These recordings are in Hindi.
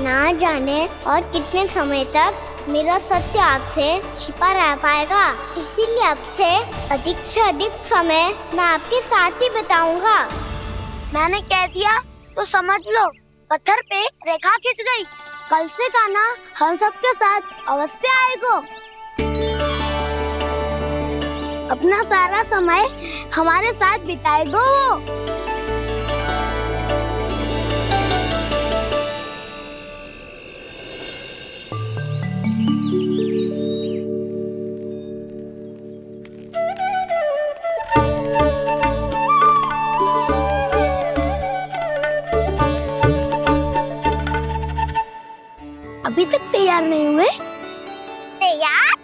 ना जाने और कितने समय तक मेरा सत्य आपसे छिपा रह पाएगा, इसीलिए आपसे अधिक से अधिक समय मैं आपके साथ ही बिताऊंगा। मैंने कह दिया तो समझ लो, पत्थर पे रेखा खिंच गई। कल से कान्हा हम सबके साथ अवश्य आएगा। अपना सारा समय हमारे साथ बिताएगा वो। अभी तक तैयार नहीं हुए? तैयार?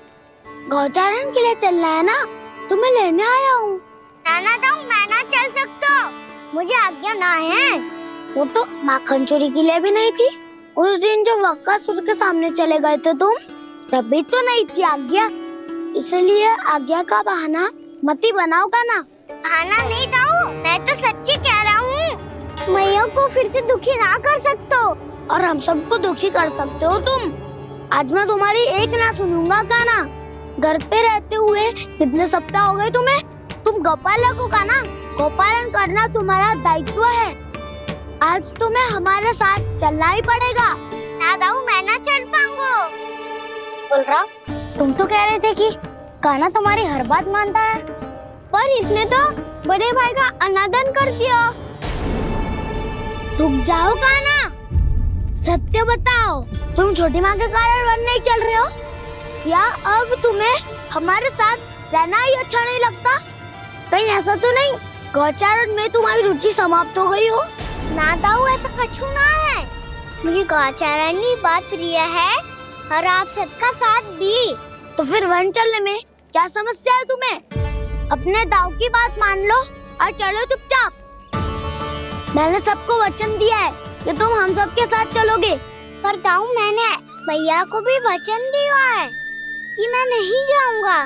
गौचारण के लिए चलना है ना, तुम्हें लेने आया हूँ। नाना दाऊ, मैं ना चल सकता, मुझे आज्ञा ना है। वो तो माखन चोरी के लिए भी नहीं थी। उस दिन जो वक्कासुर के सामने चले गए थे तुम, तभी तो नहीं थी आज्ञा। इसलिए आज्ञा का बहाना मत ही बनाओ कान्हा। बहाना नहीं दाऊ, मैं तो सच्ची कह रहा हूँ। मैया को फिर से दुखी ना कर सकते हो। और हम सबको दुखी कर सकते हो तुम। आज मैं तुम्हारी एक ना सुनूंगा कान्हा। घर पे रहते हुए कितने सप्ताह हो गए तुम्हें? तुम गोपालक हो कान्हा, गोपालन करना तुम्हारा दायित्व है। आज तुम्हें हमारे साथ चलना ही पड़ेगा। ना दाऊ, मैं ना चल पाऊंगा। बलराम, तुम तो कह रहे थे कि कान्हा तुम्हारी हर बात मानता है, पर इसने तो बड़े भाई का अनादर कर दिया। रुक जाओ कान्हा, सत्य बताओ, तुम छोटी माँ के कारण वन नहीं चल रहे हो? या अब तुम्हें हमारे साथ रहना ही अच्छा नहीं लगता? कहीं ऐसा तो नहीं गौचारण में तुम्हारी रुचि समाप्त हो गई हो? ना दाऊ, ऐसा कछु ना है। मुझे गौचारण की बात प्रिय है और आप सबका साथ भी। तो फिर वन चलने में क्या समस्या है तुम्हें? अपने दाऊ की बात मान लो और चलो चुपचाप। मैंने सबको वचन दिया है कि तुम हम सबके साथ चलोगे। पर दाऊ, मैंने भैया को भी वचन दिया है कि मैं नहीं जाऊंगा।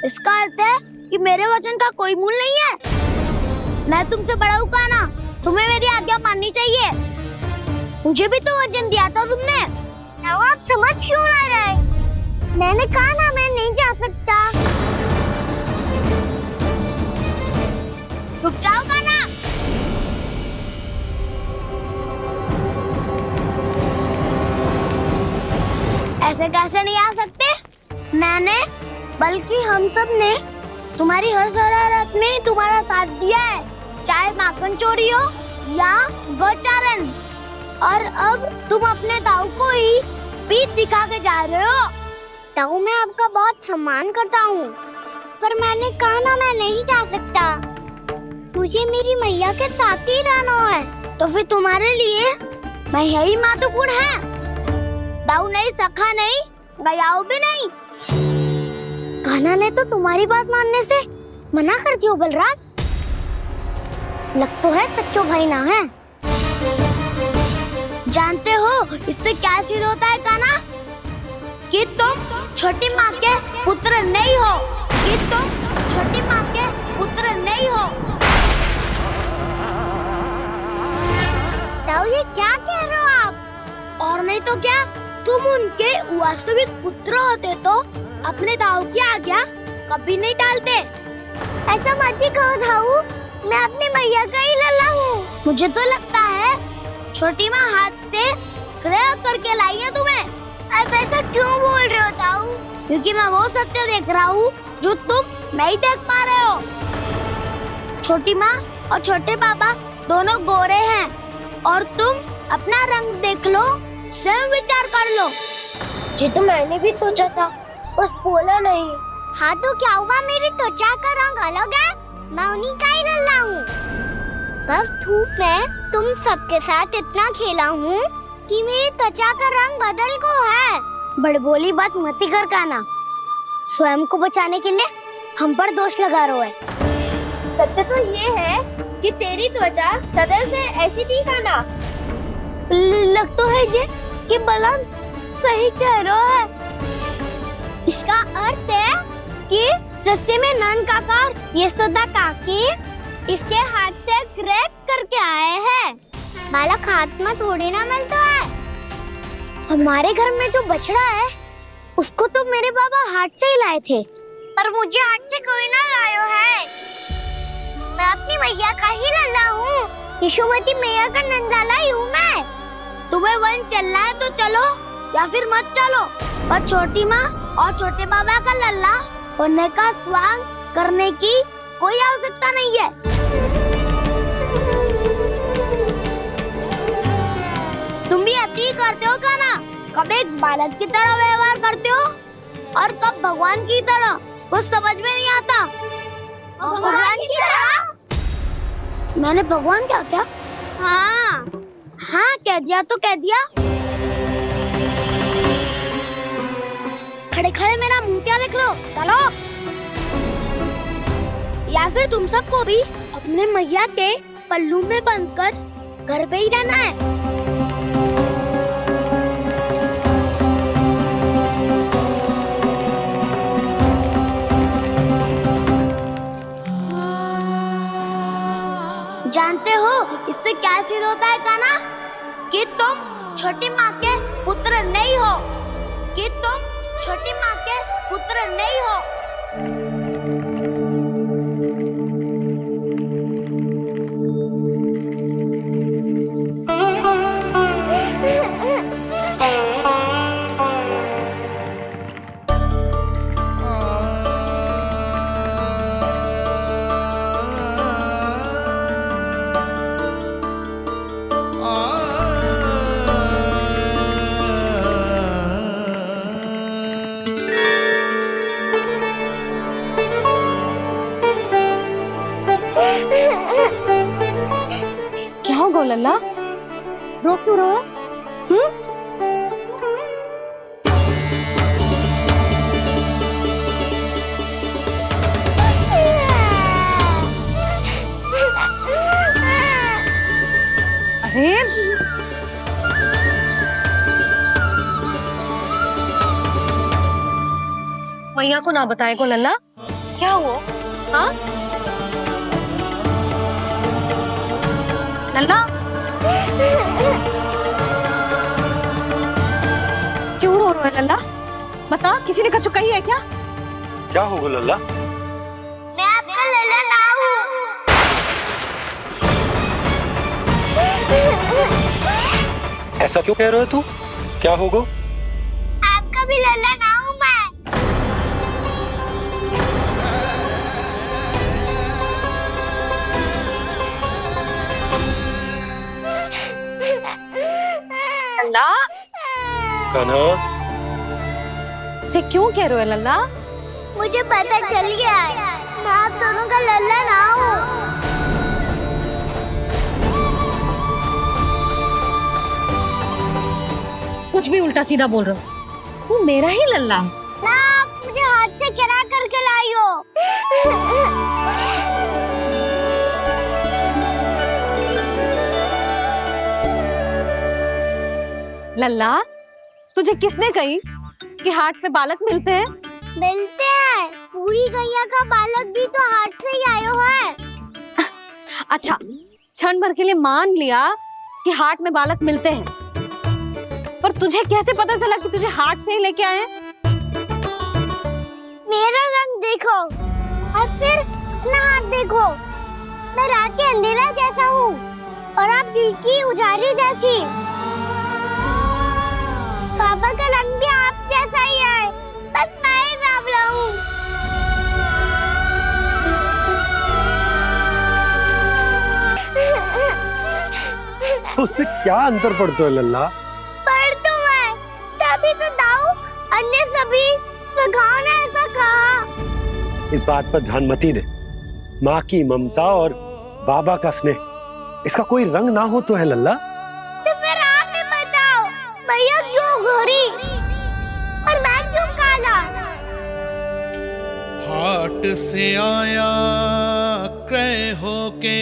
इसका अर्थ है कि मेरे वचन का कोई मूल नहीं है। मैं तुमसे बड़ा हूँ कान्हा, तुम्हें मेरी आज्ञा माननी चाहिए। मुझे भी तो वचन दिया था तुमने। दाऊ, आप समझ क्यों आ रहे? मैंने कहा ना, मैं नहीं जा सकता। रुक जाओ कान्हा। ऐसे कैसे नहीं आ सकते? मैंने बल्कि हम सब ने तुम्हारी हर शरारत में तुम्हारा साथ दिया है, चाहे माखन चोरी हो या गौचारण। और अब तुम अपने दाऊ को ही पीठ दिखा के जा रहे हो। दाऊ, मैं आपका बहुत सम्मान करता हूँ, पर मैंने कहा ना, मैं नहीं जा सकता। मुझे मेरी मैया के साथ ही रहना है। तो फिर तुम्हारे लिए मैया ही महत्वपूर्ण है। दाऊ नहीं, सखा नहीं, गयाऊ भी नहीं। कान्हा ने तो तुम्हारी बात मानने से मना कर दिया बलराम। लग तो है सच्चो भाई ना है। जानते हो इससे क्या सिद्ध होता है कान्हा? कि तुम छोटी माँ के पुत्र नहीं हो, कि तुम छोटी माँ के पुत्र नहीं हो। दाऊ, ये क्या कह रहे हो आप? और नहीं तो क्या, तुम उनके वास्तविक पुत्र होते तो अपने दाऊ की आज्ञा कभी नहीं टालते। ऐसा मत ही कहो दाऊ, मैं अपने मैया का ही लल्ला हूँ। मुझे तो लगता है छोटी माँ हाथ से ग्रह करके लाई है तुम्हें। आप ऐसा क्यों बोल रहे हो दाऊ? क्योंकि मैं वो सत्य देख रहा हूँ जो तुम नहीं देख पा रहे हो। छोटी माँ और छोटे पापा दोनों गोरे हैं और तुम अपना रंग देख लो, स्वयं विचार कर लो। जी तो मैंने भी सोचा था, बस बोला नहीं। हाँ तो क्या हुआ, मेरी त्वचा का रंग अलग है, मैं उन्हीं का ही लल्ला हूँ। बस धूप में तुम सबके साथ इतना खेला हूँ कि मेरी त्वचा का रंग बदल को है। बड़बोली बात मत ही कर कान्हा। स्वयं को बचाने के लिए हम पर दोष लगा रहे हो। सत्य तो ये है कि तेरी त्वचा सदैव से ऐसी थी कान्हा। लग तो है ये कि बलराम सही कह रहा है। इसका अर्थ है कि सस्ते में नन काका यशोदा काकी इसके हाथ से ग्रेट करके आए हैं। बालक हाथ में थोड़ी ना मिलता है। हमारे घर में जो बछड़ा है उसको तो मेरे बाबा हाट से ही लाए थे, पर मुझे हाट से कोई ना लायो है। मैं अपनी मैया का ही लल्ला हूँ, यशोमती मैया का नंदलाला ही हूँ मैं। तुम्हें वन चलना है तो चलो या फिर मत चलो, और छोटी माँ और छोटे बाबा का लल्ला होने का स्वांग करने की कोई आवश्यकता नहीं है। तुम भी अति करते हो क्या ना? कब एक बालक की तरह व्यवहार करते हो और कब भगवान की तरह, वो समझ में नहीं आता। भगवान की तरह? मैंने भगवान क्या क्या? हाँ हाँ कह दिया तो कह दिया। खड़े खड़े मेरा मुंह क्या देख लो, चलो। या फिर तुम सबको भी अपने मैया के पल्लू में बंधकर घर पे ही रहना है। जानते हो इससे क्या सिद्ध होता है काना? कि तुम छोटी माँ के पुत्र नहीं हो, कि तुम छोटी माँ के पुत्र नहीं हो। क्या हो गो लल्ला, रो क्यों रहो? अरे मैया को ना बताए को लल्ला, क्या हुआ? हाँ लल्ला, क्यों रो रहे हो लल्ला? बता, किसी ने कछु कही है क्या? क्या होगा लल्ला? मैं आपका लल्ला ना हूँ। ऐसा क्यों कह रहे हो तू? क्या होगा? आपका भी लल्ला ना हूँ मैं। लल्ला, कान्हा, ये क्यों कह रहे हो लल्ला? मुझे पता चल गया है, मैं आप दोनों का लल्ला ना हूँ। कुछ भी उल्टा सीधा बोल रहे हो, तू मेरा ही लल्ला है। ना आप मुझे हाथ से गिरा करके लाई हो। लल्ला, तुझे किसने कही कि हाट में बालक मिलते हैं? मिलते हैं, पूरी गैया का बालक भी तो हाट से ही आयो है। अच्छा, क्षण भर के लिए मान लिया कि हाट में बालक मिलते हैं, पर तुझे कैसे पता चला कि तुझे हाट से ही लेके आए? मेरा रंग देखो और फिर अपना हाथ देखो। मैं रात के अंधेरा जैसा हूँ और आप दिल की उजाली जैसी। पापा का रंग भी आप जैसा ही है, बस मैं ही बावला हूँ। तो उससे क्या अंतर पड़ता है लल्ला? पर तो मैं तभी तो दाऊ अन्य सभी सखाओ ने ऐसा कहा। इस बात पर ध्यान मत ही दे। माँ की ममता और बाबा का स्नेह, इसका कोई रंग ना हो तो है लल्ला। तो फिर आप ही बताओ, भैया क्यों गोरी और मैं क्यों काला? हाट से आया क्रय होके,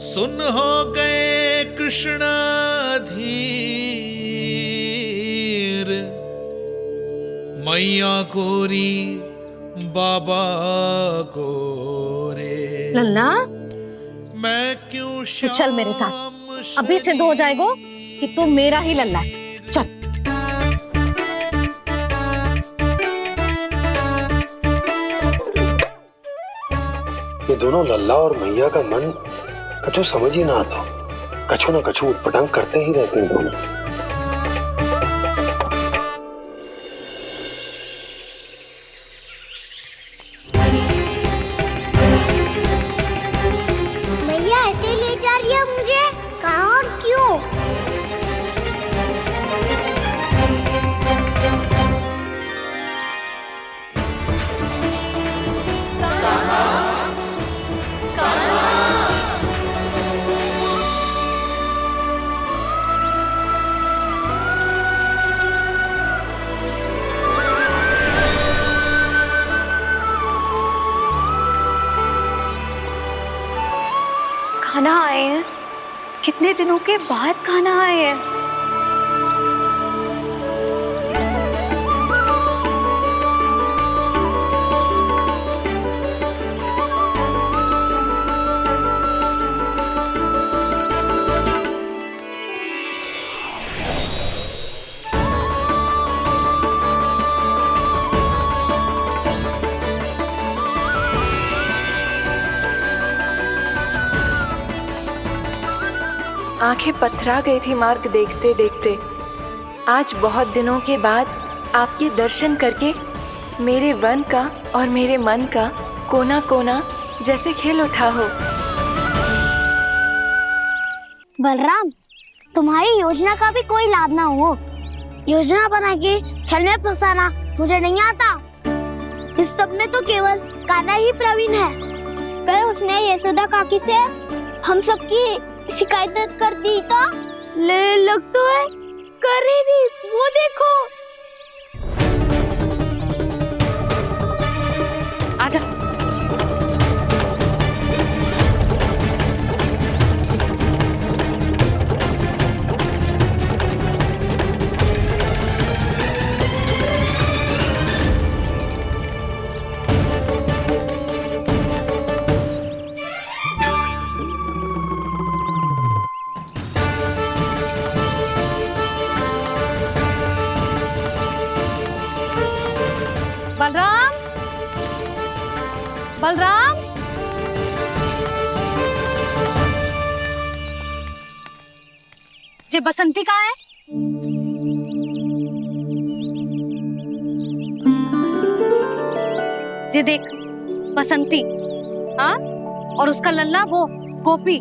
सुन हो गए कृष्ण धीर। मैया गोरी बाबा गोरे, लल्ला, मैं क्यों तो चल मेरे साथ, अभी सिद्ध हो जाएगा कि तू मेरा ही लल्ला है। चल। ये दोनों लल्ला और मैया का मन कछु समझ ही ना आता, कछु ना कछु उटपटांग करते ही रहते हैं दोनों। मैया ऐसे ले जा रही है मुझे, कहाँ और क्यों? खाना आए हैं, कितने दिनों के बाद खाना आए हैं। आंखें पथरा गई थी मार्ग देखते देखते। आज बहुत दिनों के बाद आपके दर्शन करके मेरे वन का और मेरे मन का कोना कोना जैसे खिल उठा हो। बलराम, तुम्हारी योजना का भी कोई लाभ ना हो। योजना बना के छल में फंसाना मुझे नहीं आता। इस सब में तो केवल कान्हा ही प्रवीण है। कल उसने यशोदा काकी से हम सबकी शिकायत कर दी तो ले लग तो है कर ही दी, वो देखो। आजा। बलराम, बलराम, ये बसंती कहाँ है? ये देख बसंती, हाँ, और उसका लल्ला वो गोपी।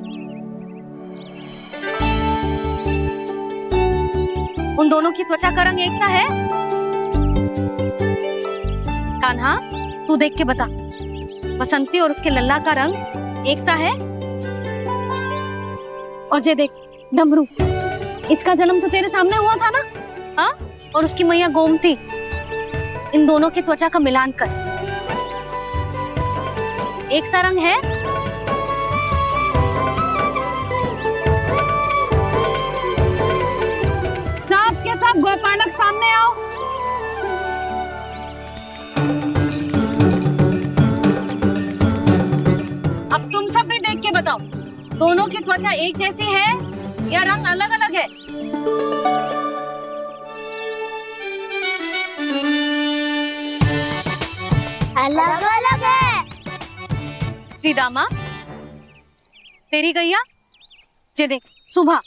उन दोनों की त्वचा का रंग एक सा है? कान्हा, तू देख के बता, बसंती और उसके लल्ला का रंग एक सा है? और ये देख डमरू, इसका जन्म तो तेरे सामने हुआ था ना, हाँ? और उसकी मैया गोमती, इन दोनों की त्वचा का मिलान कर एक सा रंग है? सब के सब गोपालक सामने आओ। अब तुम सब भी देख के बताओ, दोनों की त्वचा एक जैसी है या रंग अलग अलग है? अलग अलग है। श्रीदामा, तेरी गैया, ये देख सुभा,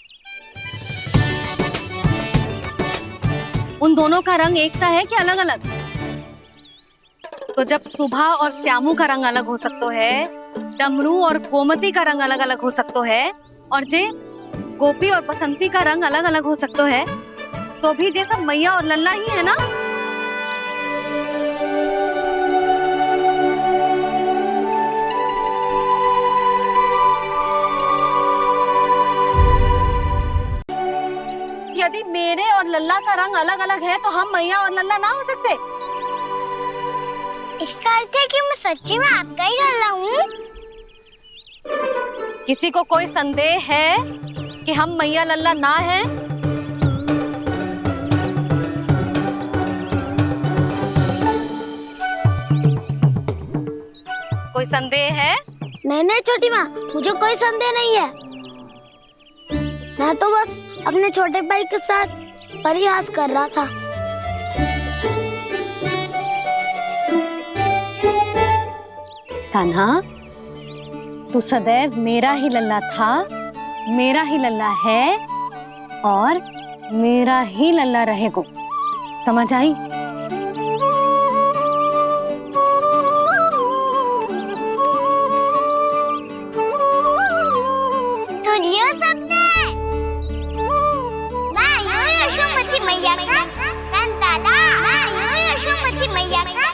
उन दोनों का रंग एक सा है कि अलग अलग? तो जब सुभा और श्यामू का रंग अलग हो सकता है, डमरू और गोमती का रंग अलग अलग हो सकता है, और जे गोपी और बसंती का रंग अलग अलग हो सकता है, तो भी जे सब मैया और लल्ला ही है ना? यदि मेरे और लल्ला का रंग अलग अलग है तो हम मैया और लल्ला ना हो सकते? इसका अर्थ है कि मैं सच्ची में आपका ही लल्ला हूँ? किसी को कोई संदेह है कि हम मैया लल्ला ना हैं? कोई संदेह है? नहीं नहीं छोटी माँ, मुझे कोई संदेह नहीं है। मैं तो बस अपने छोटे भाई के साथ परिहास कर रहा था। कान्हा, तू सदैव मेरा ही लल्ला था, मेरा ही लल्ला है और मेरा ही लल्ला रहेगा। समझ आई? सुन लियो सबने, मैं हूँ यशोमती मैया का कंताला, मैं हूँ यशोमती मैया का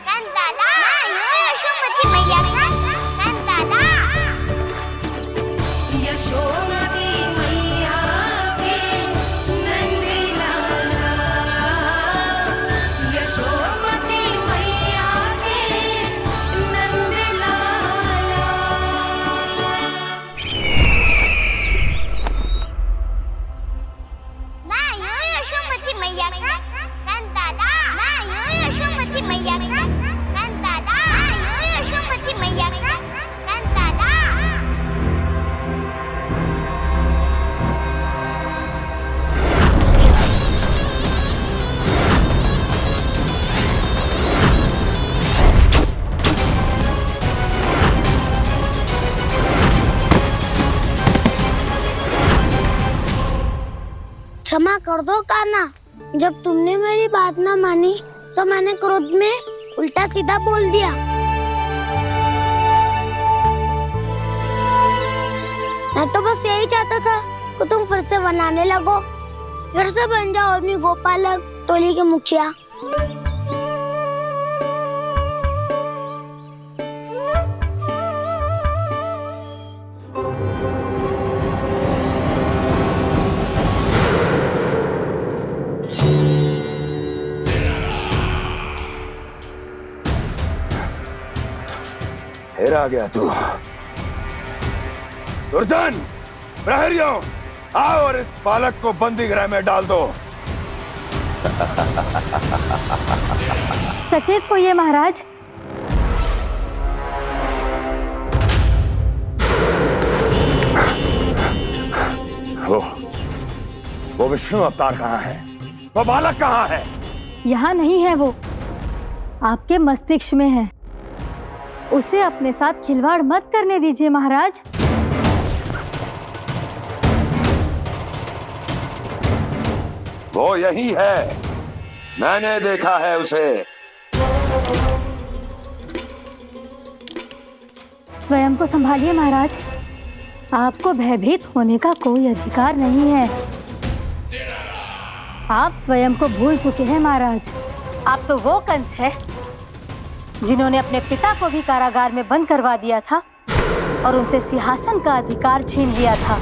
कंताला, मैं हूँ यशोमती मैया का कंताला। यशोमती मैया के नंदी लाला, यशोमती मैया के नंदी लाला। मैं हूँ यशोमती मैया का कंताला, मैं हूँ यशोमती मैया का कंताला, मैं हूँ यशोमती मैया का कंताला। क्षमा कर दो कान्हा, जब तुमने मेरी बात ना मानी तो मैंने क्रोध में उल्टा सीधा बोल दिया। मैं तो बस यही चाहता था कि तुम फिर से बनाने लगो, फिर से बन जाओ अपनी गोपालक टोली के मुखिया। फिर आ गया तू। दुर्जन, प्रहरियों, आओ और इस बालक को बंदी गृह में डाल दो। सचेत होइए महाराज। वो विष्णु अवतार कहाँ है? वो बालक कहाँ है? यहाँ नहीं है, वो आपके मस्तिष्क में है। उसे अपने साथ खिलवाड़ मत करने दीजिए महाराज। वो यही है, मैंने देखा है उसे। स्वयं को संभालिए महाराज, आपको भयभीत होने का कोई अधिकार नहीं है। आप स्वयं को भूल चुके हैं महाराज। आप तो वो कंस है जिन्होंने अपने पिता को भी कारागार में बंद करवा दिया था और उनसे सिंहासन का अधिकार छीन लिया था।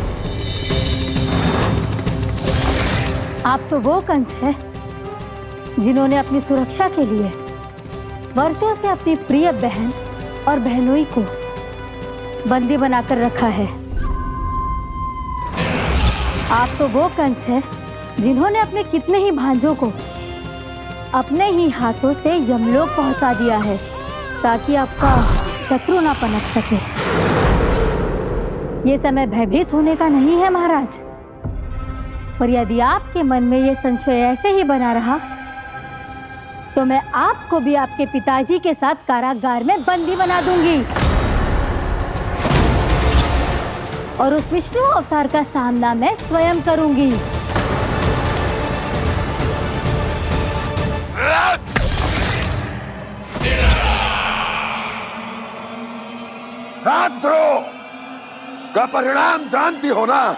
आप तो वो कंस है जिन्होंने अपनी सुरक्षा के लिए वर्षों से अपनी प्रिय बहन और बहनोई को बंदी बनाकर रखा है। आप तो वो कंस है जिन्होंने अपने कितने ही भांजों को अपने ही हाथों से यमलोक पहुंचा दिया है ताकि आपका शत्रु ना पनप सके। ये समय भयभीत होने का नहीं है महाराज, पर यदि आपके मन में ये संशय ऐसे ही बना रहा तो मैं आपको भी आपके पिताजी के साथ कारागार में बंदी बना दूंगी और उस विष्णु अवतार का सामना मैं स्वयं करूंगी। राजद्रोह का परिणाम जानती हो ना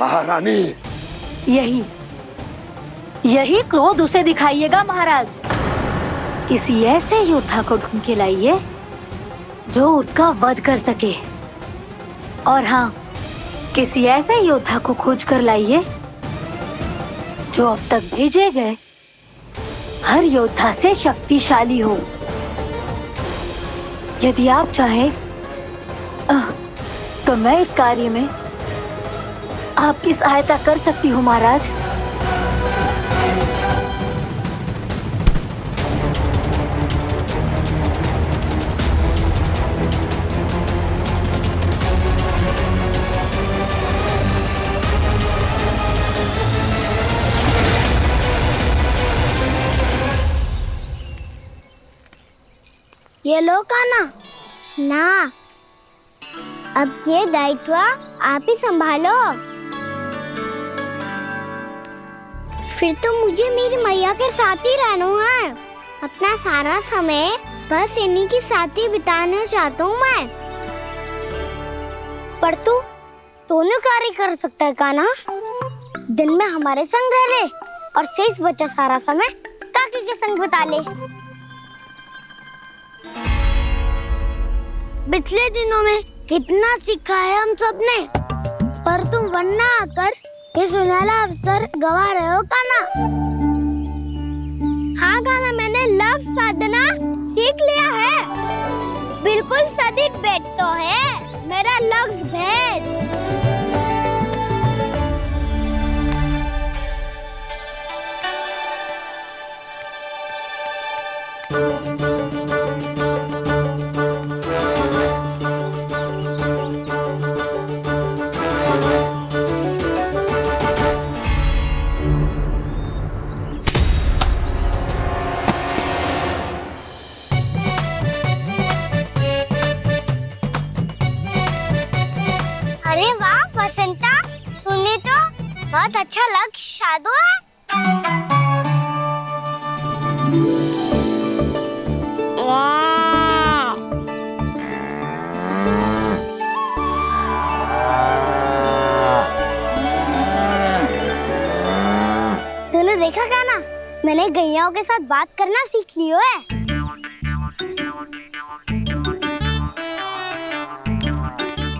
महारानी? यही क्रोध उसे दिखाइएगा महाराज। किसी ऐसे योद्धा को ढूंढ के लाइए जो उसका वध कर सके, और हाँ, किसी ऐसे योद्धा को खोज कर लाइए जो अब तक भेजे गए हर योद्धा से शक्तिशाली हो। यदि आप चाहें तो मैं इस कार्य में आपकी सहायता कर सकती हूँ महाराज। ये लो काना। ना, अब ये दायित्व आप ही संभालो। फिर तो मुझे मेरी मैया के साथ ही रहना है। अपना सारा समय बस इन्हीं के साथ ही बिताना चाहता हूँ मैं। पर तू दोनों कार्य कर सकता है काना। दिन में हमारे संग रह ले और शेष बचा सारा समय काकी के संग बिता ले। पिछले दिनों में कितना सीखा है हम सब ने, पर तुम वरना आकर ये सुनहरा अवसर गवा रहे हो काना। हाँ काना, मैंने लक्ष्य साधना सीख लिया है। बिल्कुल सदित भेद तो है मेरा लक्ष्य भेद। अरे वाह वसंता, तूने तो बहुत अच्छा लक्ष्य साधा है। वाह! तूने देखा काना, मैंने गैयाओं के साथ बात करना सीख लियो है।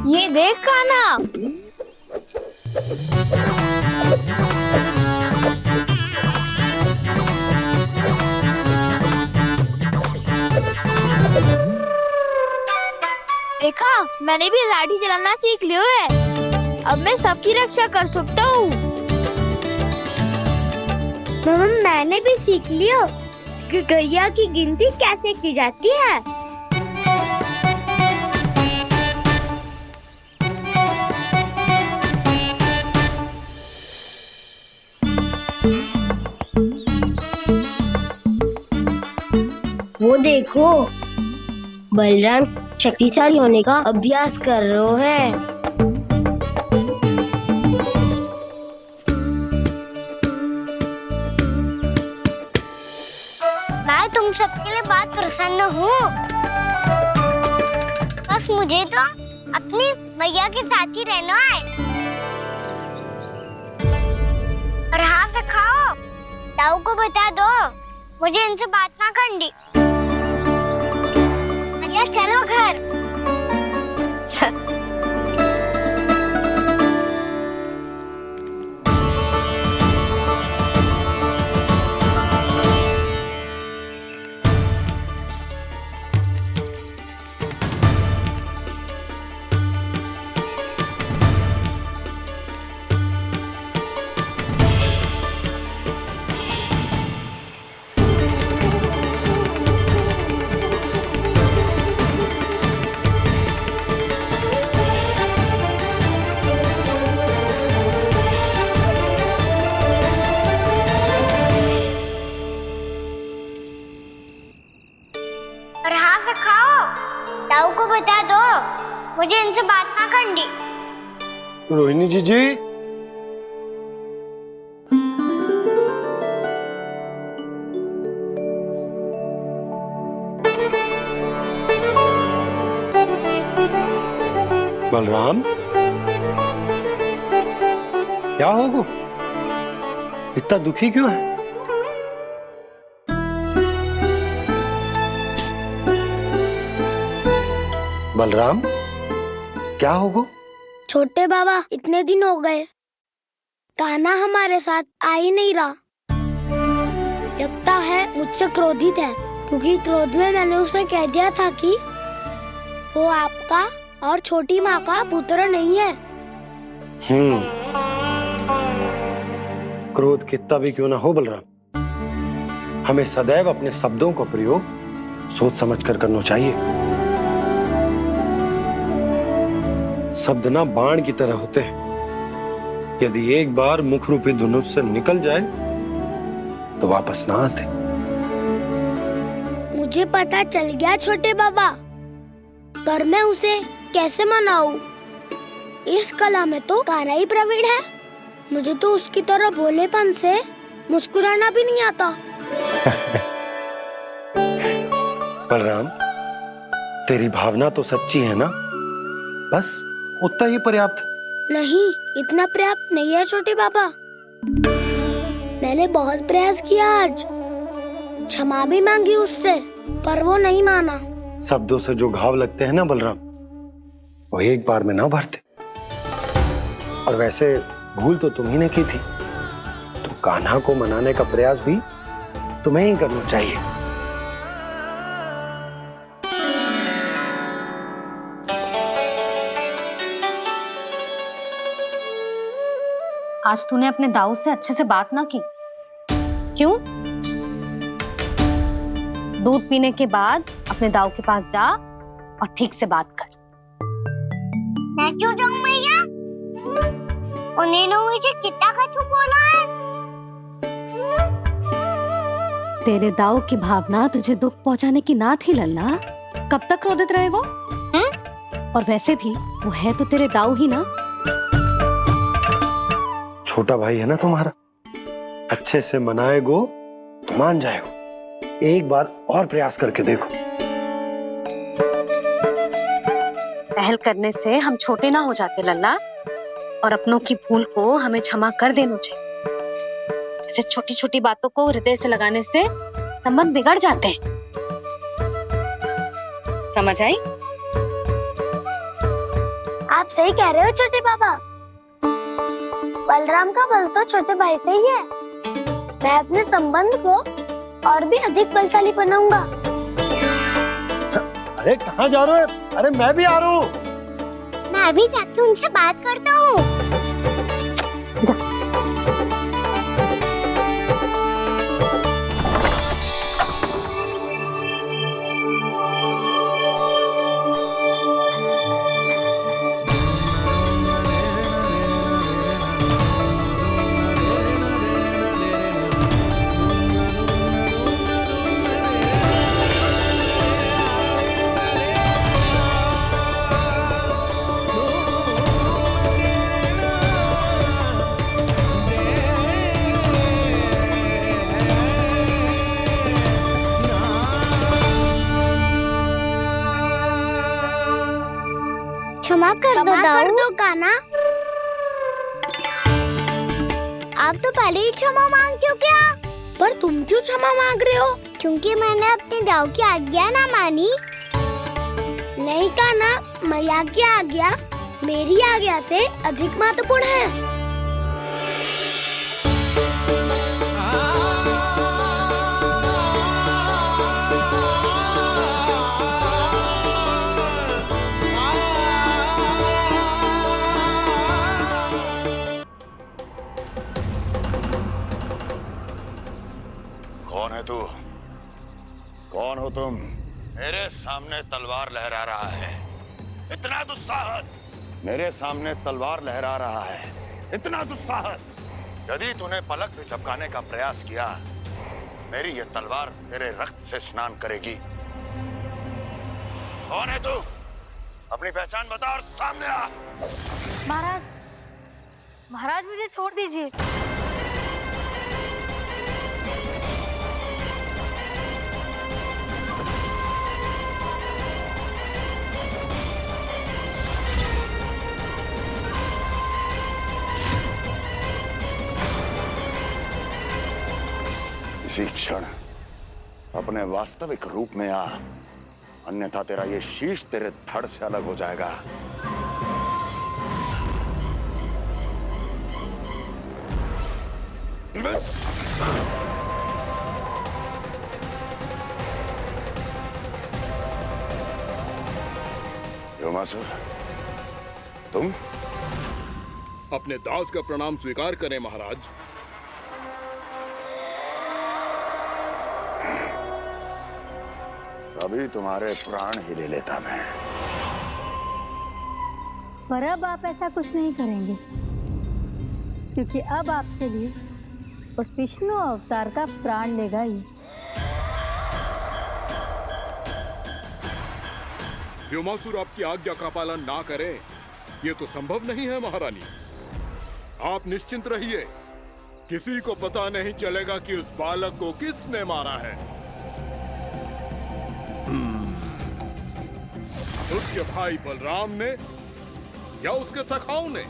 ये देख काना, देखा मैंने भी लाठी चलाना सीख लियो है। अब मैं सबकी रक्षा कर सकता हूँ। मैंने भी सीख लियो कि गैया की गिनती कैसे की जाती है। वो देखो, बलराम शक्तिशाली होने का अभ्यास कर रहे हैं। मैं तुम सबके लिए बहुत प्रसन्न हूँ। बस मुझे तो अपनी मैया के साथ ही रहना है। और हाँ से खाओ, ताऊ को बता दो मुझे इनसे बात ना करनी। मैया चलो घर। और हाँ से खाओ, ताऊ को बता दो मुझे इनसे बात ना करनी। रोहिणी जी बलराम, क्या होगा? इतना दुखी क्यों है? बलराम, क्या होगा? छोटे बाबा, इतने दिन हो गए, कान्हा हमारे साथ आ ही नहीं रहा। लगता है मुझसे क्रोधित है, क्योंकि क्रोध में मैंने उसे कह दिया था कि वो आपका और छोटी माँ का पुत्र नहीं है। क्रोध कितना भी क्यों ना हो बलराम, हमें सदैव अपने शब्दों का प्रयोग सोच समझ कर करना चाहिए। शब्द ना बाण की तरह होते हैं, यदि एक बार मुख रूपी धनुष से निकल जाए तो वापस ना आते। मुझे पता चल गया छोटे बाबा, पर मैं उसे कैसे मनाऊं? इस कला में तो कान्हा ही प्रवीण है। मुझे तो उसकी तरह भोलेपन से मुस्कुराना भी नहीं आता। बलराम, तेरी भावना तो सच्ची है ना? बस उतना ही पर्याप्त। नहीं, इतना पर्याप्त नहीं है छोटे बाबा। मैंने बहुत प्रयास किया आज, क्षमा भी मांगी उससे, पर वो नहीं माना। शब्दों से जो घाव लगते हैं ना बलराम, वो एक बार में ना भरते। और वैसे भूल तो तुम्ही ने की थी, तो कान्हा को मनाने का प्रयास भी तुम्हें ही करना चाहिए। आज तूने अपने दाऊ से अच्छे से बात ना की, क्यों? दूध पीने के बाद अपने दाऊ के पास जा और ठीक से बात कर। मैं क्यों जाऊं भैया? उन्होंने मुझे कितना कछु बोला है। तेरे दाऊ की भावना तुझे दुख पहुंचाने की ना थी लल्ला। कब तक क्रोधित रहेगो? और वैसे भी वो है तो तेरे दाऊ ही ना। छोटा भाई है ना तुम्हारा, अच्छे से मनाएगो तो मान जाएगो। एक बार और प्रयास करके देखो। पहल करने से हम छोटे ना हो जाते लल्ला, और अपनों की भूल को हमें क्षमा कर देना चाहिए। ऐसे छोटी छोटी बातों को हृदय से लगाने से संबंध बिगड़ जाते हैं। समझ आई? आप सही कह रहे हो छोटे बाबा। बलराम का बल तो छोटे भाई से ही है। मैं अपने संबंध को और भी अधिक बलशाली बनाऊंगा। अरे कहाँ जा रहे हो? अरे मैं भी आ रहा हूँ। मैं अभी जाके उनसे बात करता हूँ। क्षमा कर दो कान्हा। आप तो पहले ही क्षमा मांग चुके हो। पर तुम क्यों क्षमा मांग रहे हो? क्योंकि मैंने अपने दाऊ की आज्ञा ना मानी। नहीं कान्हा, मैया की आज्ञा मेरी आज्ञा से अधिक महत्वपूर्ण है। कौन है तू? कौन हो तुम? मेरे सामने तलवार लहरा रहा है। इतना दुस्साहस! मेरे सामने तलवार लहरा रहा है। इतना दुस्साहस! यदि तूने पलक भी झपकाने का प्रयास किया, मेरी ये तलवार तेरे रक्त से स्नान करेगी। कौन है तू? अपनी पहचान बता और सामने आ। महाराज, महाराज मुझे छोड़ दीजिए। इसी क्षण अपने वास्तविक रूप में आ, अन्यथा तेरा ये शीश तेरे धड़ से अलग हो जाएगा। योमासुर, तुम? अपने दास का प्रणाम स्वीकार करें महाराज। अभी तुम्हारे प्राण ही ले लेता मैं। पर अब आप ऐसा कुछ नहीं करेंगे, क्योंकि अब आपके लिए उस विष्णु अवतार का प्राण लेगा ही। व्योमासुर आपकी आज्ञा का पालन ना करे, ये तो संभव नहीं है महारानी। आप निश्चिंत रहिए, किसी को पता नहीं चलेगा कि उस बालक को किसने मारा है। उसके भाई बलराम ने, या उसके सखाओं ने,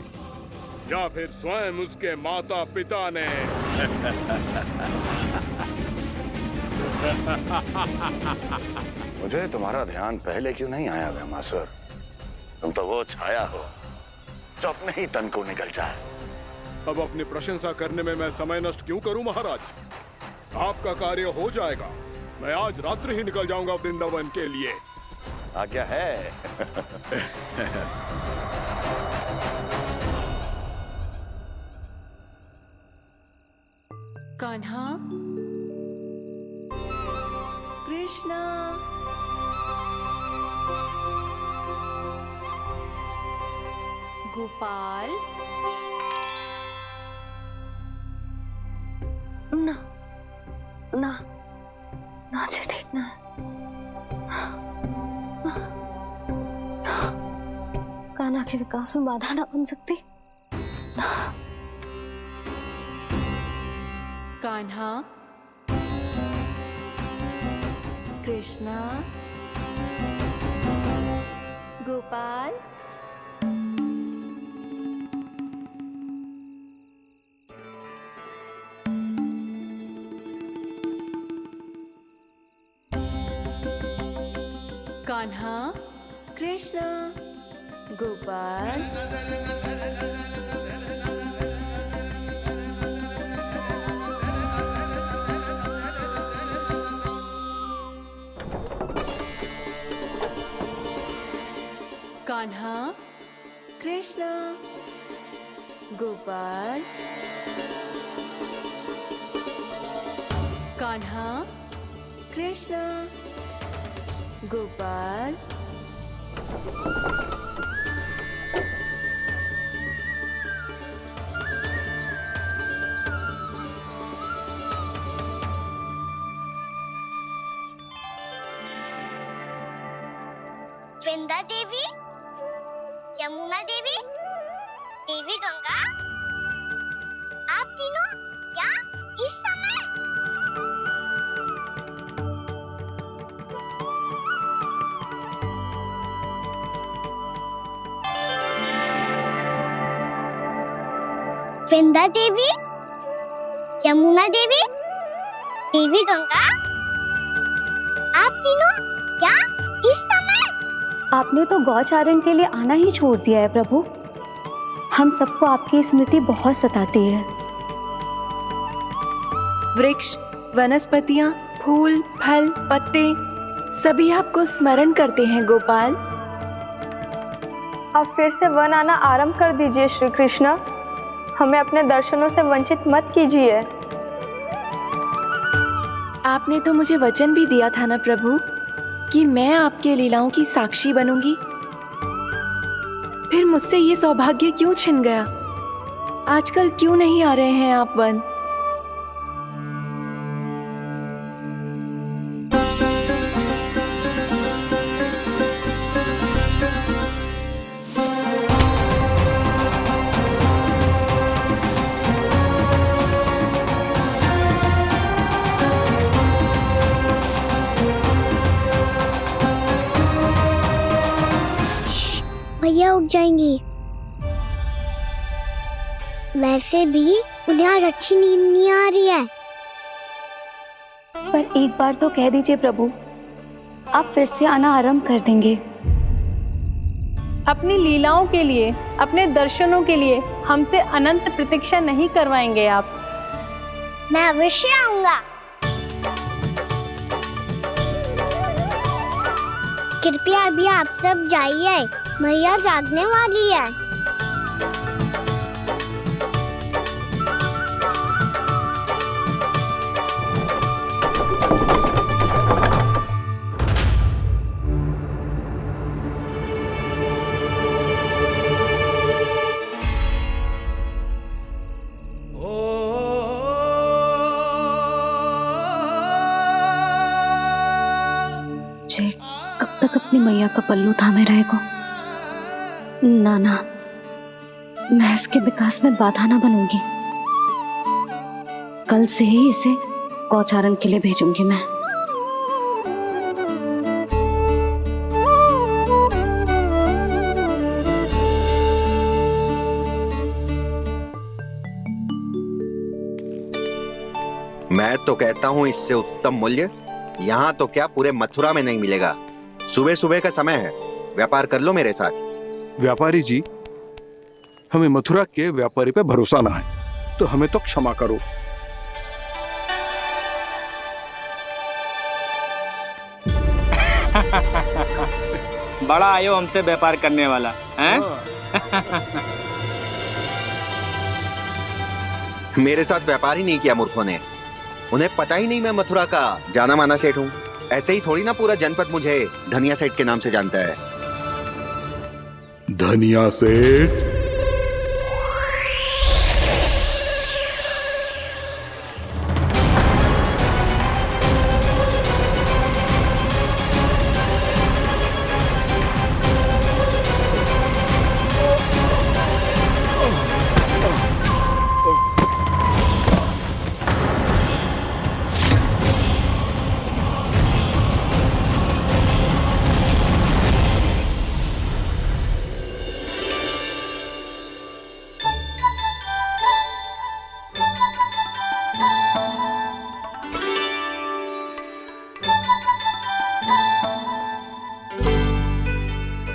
या फिर स्वयं उसके माता पिता ने। मुझे तुम्हारा ध्यान पहले क्यों नहीं आया व्योमासुर? तुम तो वो छाया हो जो अपने ही तन को निगल जाए। अब अपनी प्रशंसा करने में मैं समय नष्ट क्यों करूं महाराज? आपका कार्य हो जाएगा। मैं आज रात्रि ही निकल जाऊंगा वृंदावन के लिए। आज्ञा है। कान्हा, कृष्णा, गोपाल। ना ना ना जी, ठीक ना। कान्हा के विकास में बाधा ना बन सकती। कान्हा, कृष्णा, गोपाल। कान्हा, कृष्णा, गोपाल। कान्हा, कृष्णा, गोपाल। कान्हा, कृष्णा, गोपाल। वृंदा देवी, यमुना देवी, देवी गंगा, आप तीनों यहाँ इस समय? वृंदा देवी, यमुना देवी, देवी गंगा, आप तीनों यहाँ इस समय? आपने तो गौचारण के लिए आना ही छोड़ दिया है प्रभु। हम सबको आपकी स्मृति बहुत सताती है। वृक्ष, वनस्पतियां, फूल, फल, पत्ते सभी आपको स्मरण करते हैं गोपाल। अब फिर से वन आना आरंभ कर दीजिए श्री कृष्ण। हमें अपने दर्शनों से वंचित मत कीजिए। आपने तो मुझे वचन भी दिया था ना प्रभु कि मैं आपके लीलाओं की साक्षी बनूंगी। फिर मुझसे ये सौभाग्य क्यों छिन गया? आजकल क्यों नहीं आ रहे हैं आप वन? भैया उठ जाएंगी। वैसे भी उन्हें आज अच्छी नींद नहीं आ रही है। पर एक बार तो कह दीजिए प्रभु, आप फिर से आना आरंभ कर देंगे। अपनी लीलाओं के लिए, अपने दर्शनों के लिए हमसे अनंत प्रतीक्षा नहीं करवाएंगे आप? मैं अवश्य आऊंगा। कृपया अभी आप सब जाइए, मैया जागने वाली है। कब तक अपनी मैया का पल्लू थामे रहेगो। ना, मैं इसके विकास में बाधा ना बनूंगी। कल से ही इसे गौचारण के लिए भेजूंगी मैं। मैं तो कहता हूँ इससे उत्तम मूल्य यहाँ तो क्या पूरे मथुरा में नहीं मिलेगा। सुबह सुबह का समय है, व्यापार कर लो मेरे साथ। व्यापारी जी, हमें मथुरा के व्यापारी पे भरोसा ना है, तो हमें तो क्षमा करो। बड़ा आयो हमसे व्यापार करने वाला हैं? मेरे साथ व्यापार ही नहीं किया मूर्खों ने। उन्हें पता ही नहीं मैं मथुरा का जाना माना सेठ हूँ। ऐसे ही थोड़ी ना पूरा जनपद मुझे धनिया सेठ के नाम से जानता है। धनिया सेठ?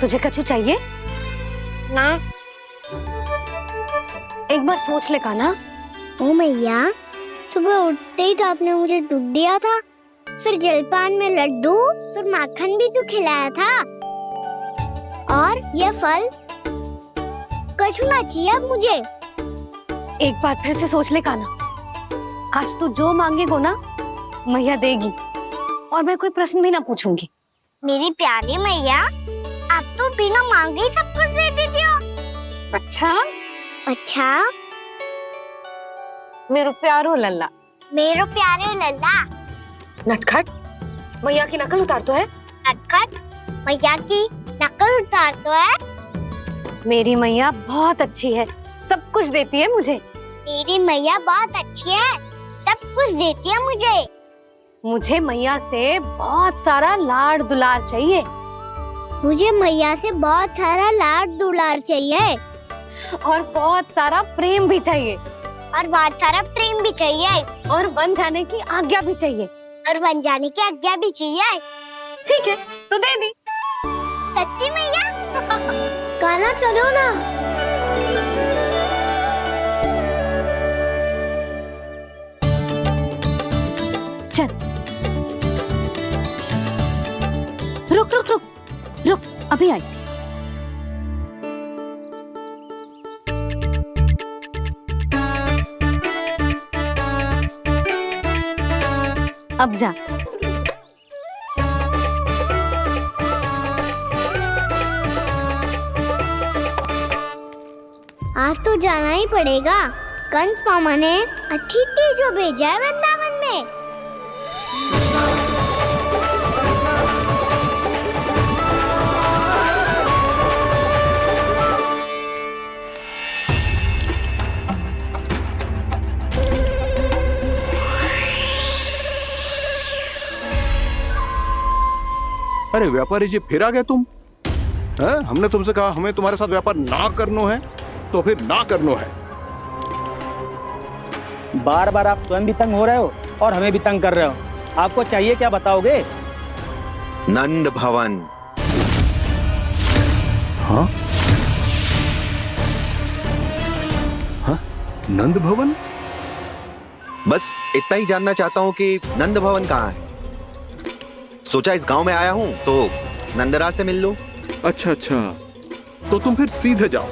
तुझे कछु चाहिए? ना। एक बार सोच ले कान्हा। ओ मैया, सुबह उठते ही तो आपने मुझे दूध दिया था, फिर जलपान में लड्डू, फिर माखन भी तो खिलाया था। और ये फल कछु ना चाहिए अब मुझे। एक बार फिर से सोच ले कान्हा। आज तू जो मांगेगो ना मैया देगी, और मैं कोई प्रश्न भी ना पूछूंगी। मेरी प्यारी मैया, आप तो बिना मांगे ही सब कुछ दे देती हो। अच्छा मेरो प्यारो लल्ला। मेरो प्यारे लल्ला। नटखट, मैया की नकल उतार तो है। नटखट, मैया की नकल उतार तो है। मेरी मैया बहुत अच्छी है, सब कुछ देती है मुझे। मेरी मैया बहुत अच्छी है, सब कुछ देती है मुझे। मुझे मैया से बहुत सारा लाड़ दुलार चाहिए। मुझे मैया से बहुत सारा लाड दुलार चाहिए। और बहुत सारा प्रेम भी चाहिए। और बहुत सारा प्रेम भी चाहिए। और बन जाने की आज्ञा भी चाहिए। और बन जाने की आज्ञा भी चाहिए। ठीक है, तो दे दी। सच्ची मैया? कान्हा चलो ना। चल। रुक, अभी आई। अब जा। आज तो जाना ही पड़ेगा। कंस मामा ने अतिथि जो भेजा है वृंदावन में। अरे व्यापारी जी, फिर आ गए तुम? हैं? हमने तुमसे कहा हमें तुम्हारे साथ व्यापार ना करनो है, तो फिर ना करनो है। बार बार आप स्वयं भी तंग हो रहे हो और हमें भी तंग कर रहे हो। आपको चाहिए क्या बताओगे? नंद भवन। हाँ? हाँ? नंद भवन? बस इतना ही जानना चाहता हूँ कि नंद भवन कहाँ है। सोचा इस गांव में आया हूँ तो नंदराज से मिल लूं। अच्छा, तो तुम फिर सीधे जाओ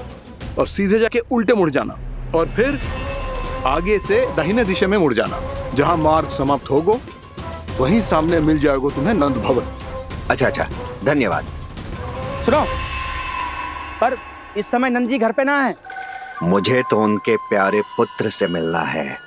और सीधे जाके उल्टे मुड़ जाना, और फिर आगे से दाहिने दिशा में मुड़ जाना। जहां मार्ग समाप्त होगो वहीं सामने मिल जाएगा तुम्हें नंद भवन। अच्छा, धन्यवाद। सुनो, पर इस समय नंद जी घर पे ना है। मुझे तो उनके प्यारे पुत्र से मिलना है।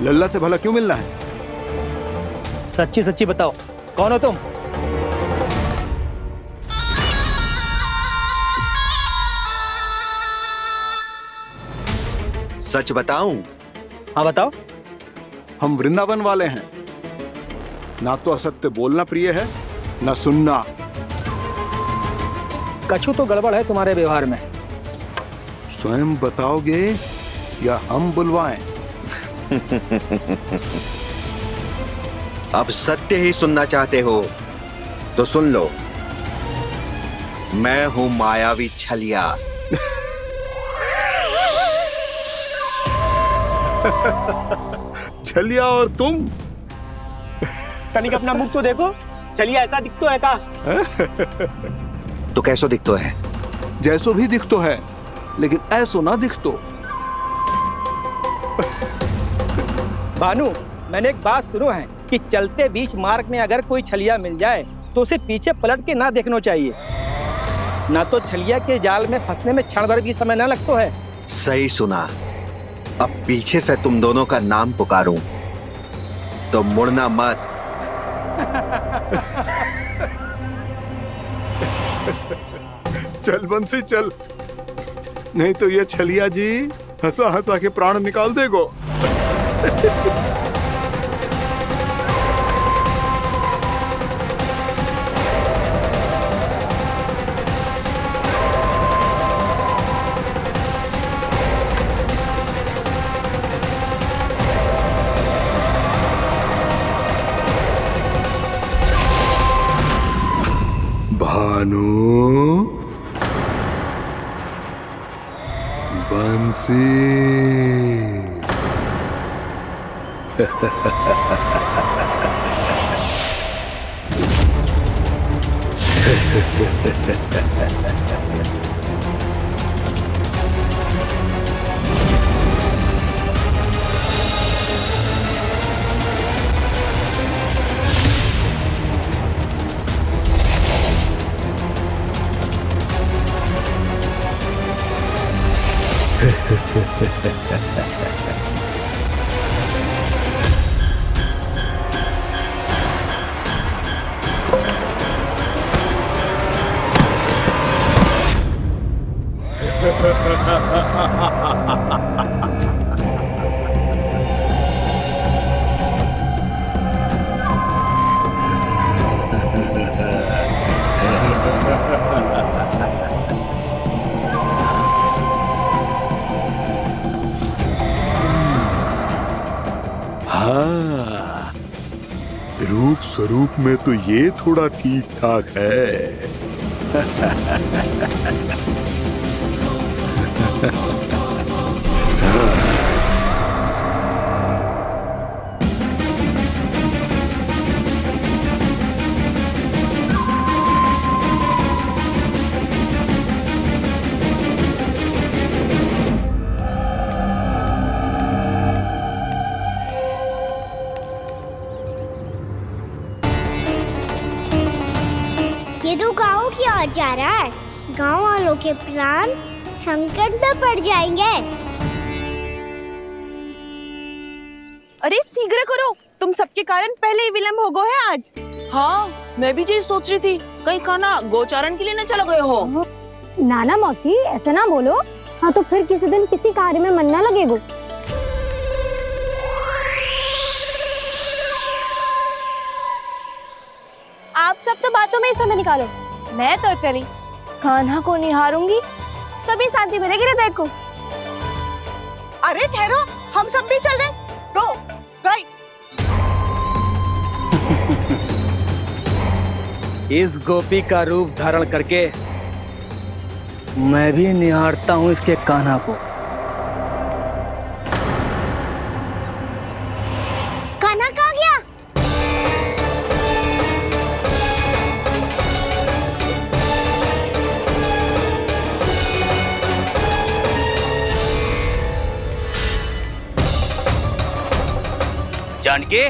लल्ला से भला क्यों मिलना है? सच्ची सच्ची बताओ, कौन हो तुम? सच बताऊं? हाँ बताओ। हम वृंदावन वाले हैं। ना तो असत्य बोलना प्रिय है, ना सुनना। कछु तो गड़बड़ है तुम्हारे व्यवहार में। स्वयं बताओगे या हम बुलवाएं? अब सत्य ही सुनना चाहते हो तो सुन लो। मैं हूं मायावी छलिया। छलिया और तुम? कनिक अपना मुख तो देखो, चलिए ऐसा दिख तो है का? तो कैसो दिखतो है? जैसो भी दिख तो है, लेकिन ऐसो ना दिख तो। भानु, मैंने एक बात सुनो है कि चलते बीच मार्ग में अगर कोई छलिया मिल जाए तो उसे पीछे पलट के ना देखना चाहिए, ना तो छलिया के जाल में फंसने में क्षण भर भी समय ना लगता है। सही सुना। अब पीछे से तुम दोनों का नाम पुकारूं तो मुड़ना मत। चल बंसी चल, नहीं तो ये छलिया जी हंसा हंसा के प्राण निकाल देगो। भानु, बंसी। हाँ, रूप स्वरूप में तो ये थोड़ा ठीक ठाक है। ये तो गाँव की ओर जा रहा है। गाँव वालों के प्राण संकट में पड़ जाएंगे। अरे शीघ्र करो, तुम सबके कारण पहले ही विलंब हो गए है आज। हाँ, मैं भी यही सोच रही थी, कहीं खाना गोचारण के लिए न चला गए हो। नाना मौसी, ऐसा ना बोलो। हाँ तो फिर किसी दिन किसी कार्य में मन ना लगेगा। आप सब तो बातों में ही समय निकालो। मैं तो चली कान्हा को निहारूंगी, तभी शांति मिलेगी हृदय को। अरे ठहरो, हम सब भी चल रहे। रो, गई। इस गोपी का रूप धारण करके मैं भी निहारता हूँ इसके कान्हा को। कान्हा कहाँ गया? जानकी,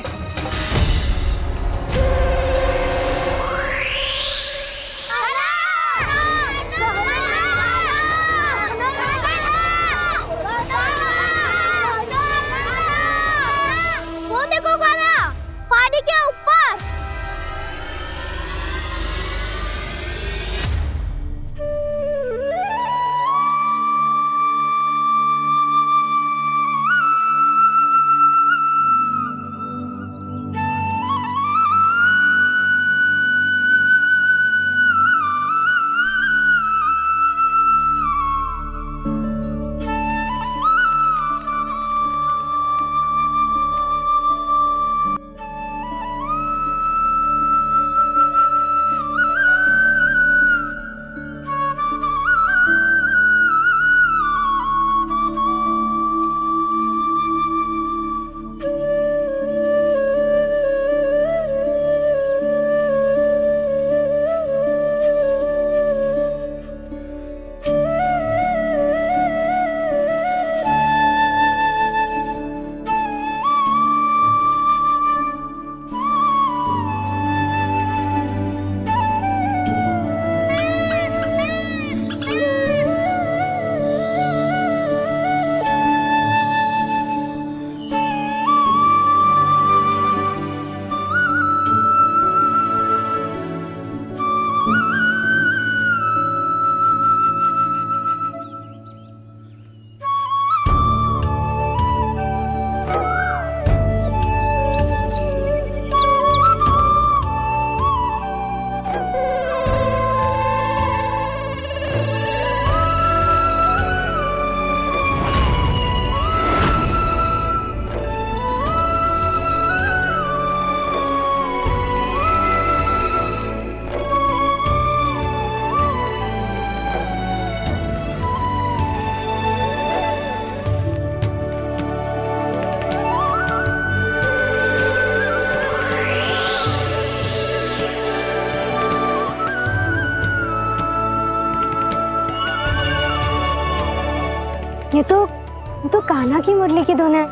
ये तो कान्हा की मुरली की धुन है।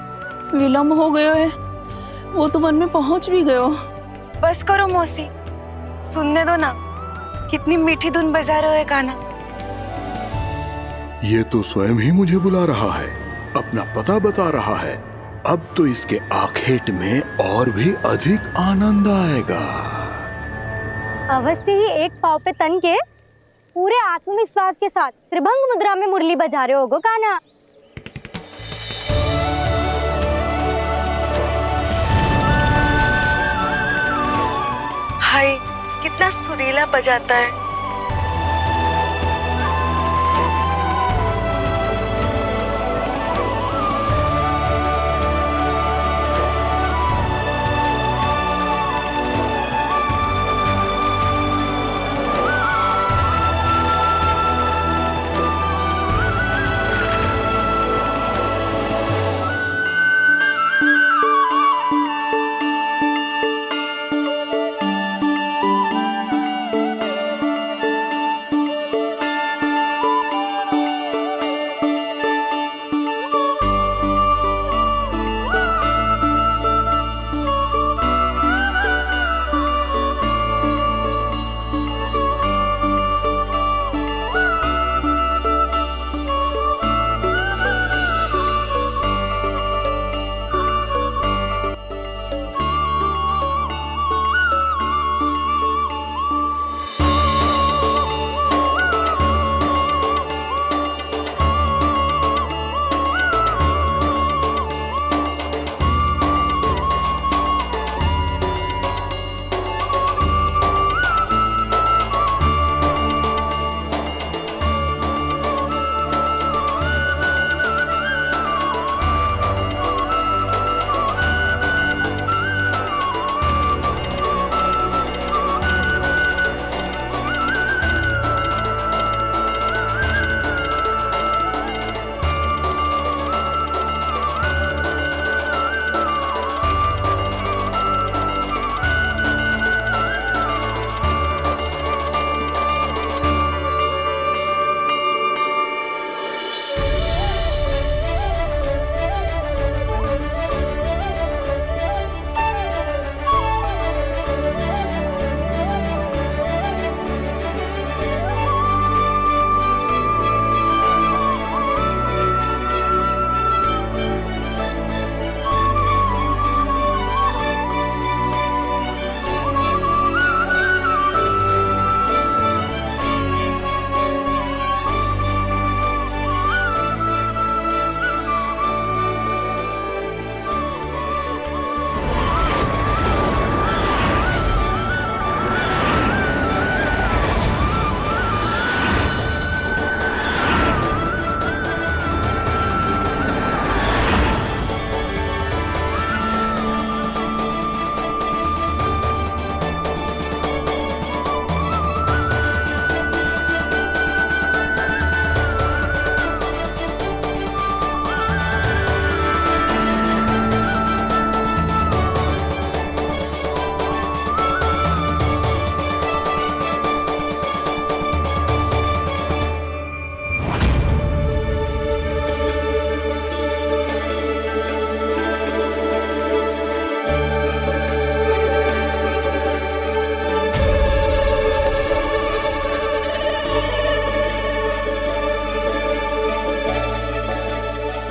विलम्ब हो गयो है, वो तो वन में पहुंच भी गयो। बस करो मौसी, सुनने दो ना, कितनी मीठी धुन बजा रहे हो कान्हा। ये तो स्वयं ही मुझे बुला रहा है, अपना पता बता रहा है। अब तो इसके आखेट में और भी अधिक आनंद आएगा। अवश्य ही एक पाँव पे तन के पूरे आत्मविश्वास के साथ त्रिभंग मुद्रा में मुरली बजा रहे होगो कान्हा। हाय, कितना सुरीला बजाता है।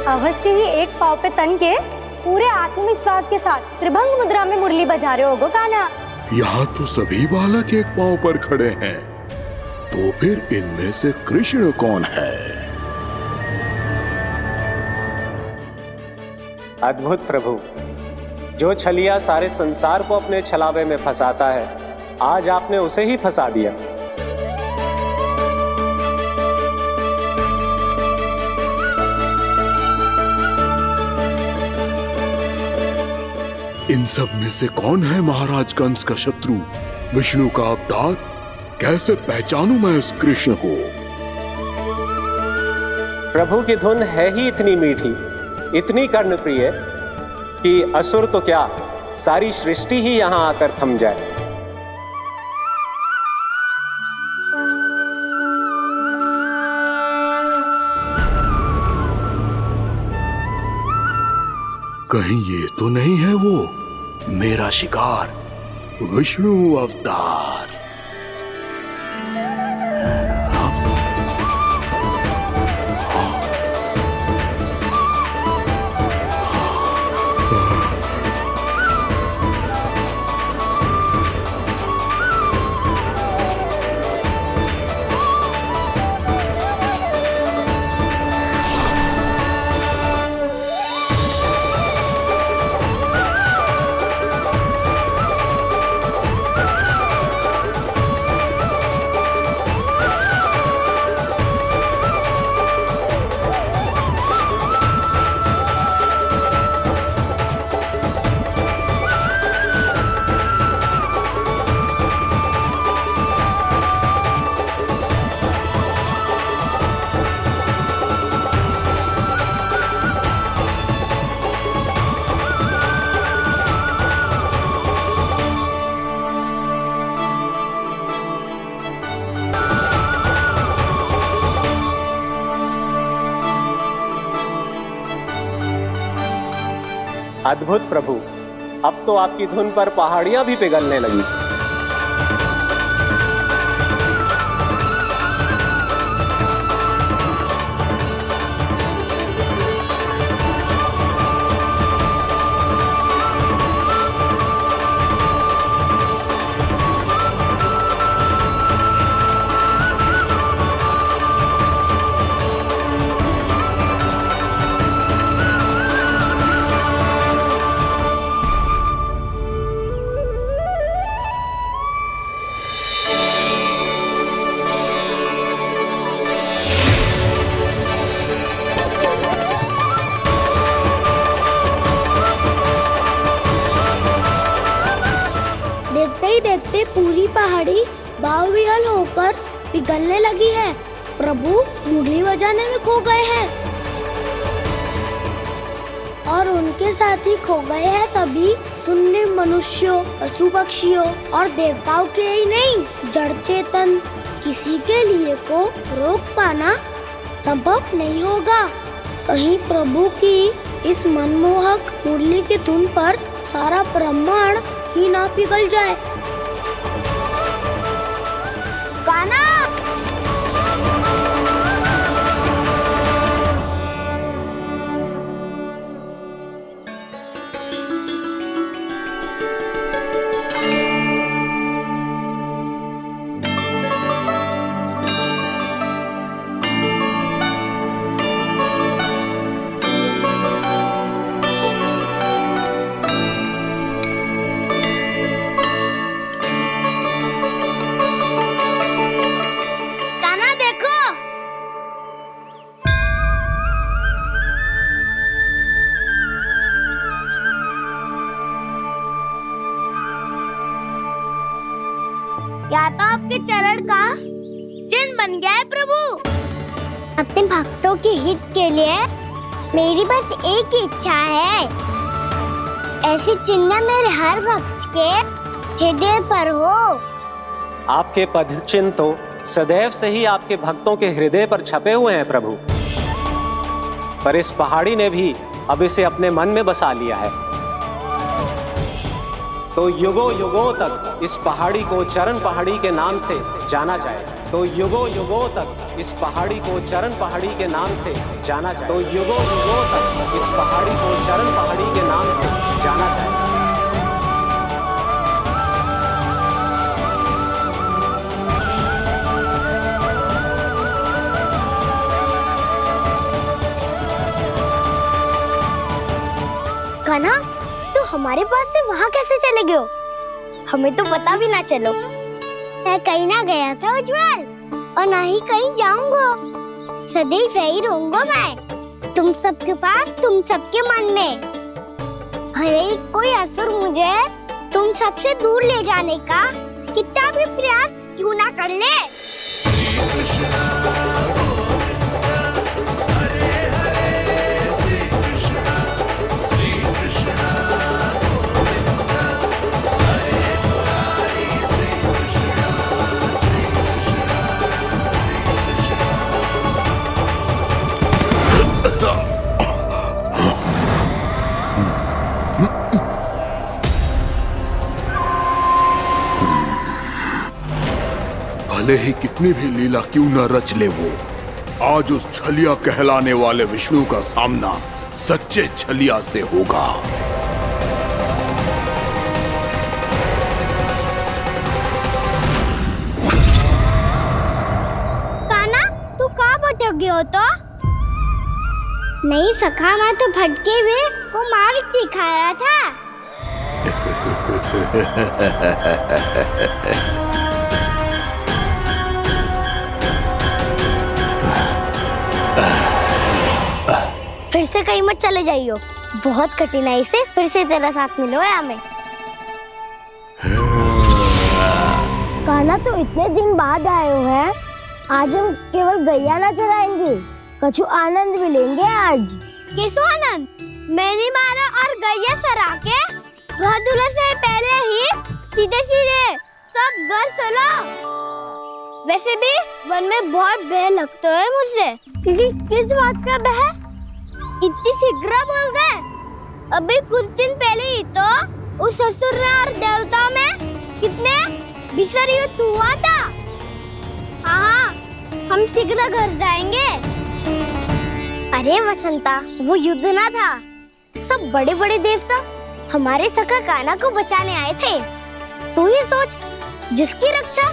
अवश्य ही एक पाँव पे तन के पूरे आत्मविश्वास के साथ त्रिभंग मुद्रा में मुरली बजा रहे होगो कान्हा। यहाँ तो सभी बालक एक पांव पर खड़े हैं, तो फिर इनमें से कृष्ण कौन है? अद्भुत प्रभु, जो छलिया सारे संसार को अपने छलावे में फंसाता है, आज आपने उसे ही फंसा दिया। इन सब में से कौन है महाराज कंस का शत्रु, विष्णु का अवतार? कैसे पहचानूं मैं उस कृष्ण को? प्रभु की धुन है ही इतनी मीठी, इतनी कर्णप्रिय कि असुर तो क्या, सारी सृष्टि ही यहां आकर थम जाए। कहीं ये तो नहीं है वो मेरा शिकार विष्णु अवतार? अद्भुत प्रभु, अब तो आपकी धुन पर पहाड़ियां भी पिघलने लगी। देखते ही देखते पूरी पहाड़ी बावरियल होकर पिघलने लगी है। प्रभु मुरली बजाने में खो गए हैं और उनके साथ ही खो गए हैं सभी सुनने मनुष्यों, पशु पक्षियों और देवताओं के ही नहीं, जड़ चेतन किसी के लिए को रोक पाना संभव नहीं होगा। कहीं प्रभु की इस मनमोहक मुरली की धुन पर सारा ब्रह्मांड ही ना पिघल जाए। गाना या तो आपके चरण का चिन्ह बन गया है प्रभु। अपने भक्तों के हित के लिए मेरी बस एक ही इच्छा है, ऐसी चिन्ह मेरे हर भक्त के हृदय पर हो। आपके पद चिन्ह तो सदैव से ही आपके भक्तों के हृदय पर छपे हुए हैं प्रभु, पर इस पहाड़ी ने भी अब इसे अपने मन में बसा लिया है। तो युगों युगों तक इस पहाड़ी को चरण पहाड़ी के नाम से जाना जाए। तो युगों युगों तक इस पहाड़ी को चरण पहाड़ी के नाम से जाना जाए। तो युगों युगों तक इस पहाड़ी को चरण पहाड़ी के नाम से जाना जाए। कान्हा, तो हमारे पास से वहाँ कैसे चले गए हो? हमें तो पता भी ना चलो। मैं कहीं ना गया था उज्जवल, और ना ही कहीं जाऊंगा। सदैव यही रहूंगा मैं, तुम सबके पास, तुम सबके मन में। भले ही कोई असुर मुझे तुम सबसे दूर ले जाने का कितना भी प्रयास क्यों ना कर ले। भले ही कितनी भी लीला क्यों न रच ले वो, आज उस छलिया कहलाने वाले विष्णु का सामना सच्चे छलिया से होगा। काना, तू कहाँ भटक गए हो तो? नहीं सखा, मैं तो भटके हुए वो मार्ग दिखा रहा था। फिर से कहीं मत चले जाइयो, बहुत कठिनाई से फिर से तेरा साथ मिलो है हमें। कान्हा, तो इतने दिन बाद आए हो हैं, आज हम केवल गैया ना चराएंगे, कछु आनंद भी लेंगे आज। कैसो आनंद? मैंने मारा और गैया सरा के घर दूल्हे से पहले ही सीधे सीधे सब घर चलो। वैसे भी वन में बहुत भय लगता है मुझसे। क्योंकि किस बात का भय? इतनी शीघ्र बोल गए। अभी कुछ दिन पहले ही तो उस ससुर और देवता में कितने भीषण युद्ध हुआ था। हाँ, हम शीघ्र घर जाएंगे। अरे वसंता, वो युद्ध ना था, सब बड़े बड़े देवता हमारे सखा कान्हा को बचाने आए थे। तू ही सोच, जिसकी रक्षा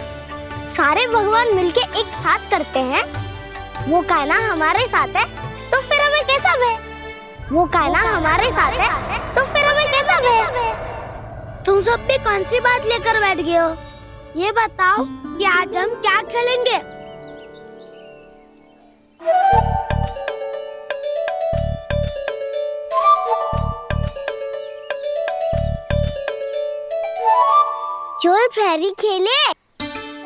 सारे भगवान मिलके एक साथ करते हैं, वो कान्हा हमारे साथ है, तो फिर हमें कैसा भय? वो कान्हा हमारे साथ है, तो फिर हमें कैसा भय? तुम सब भी कौन सी बात लेकर बैठ गए हो? ये बताओ कि आज हम क्या खेलेंगे? चोर प्रहरी खेले।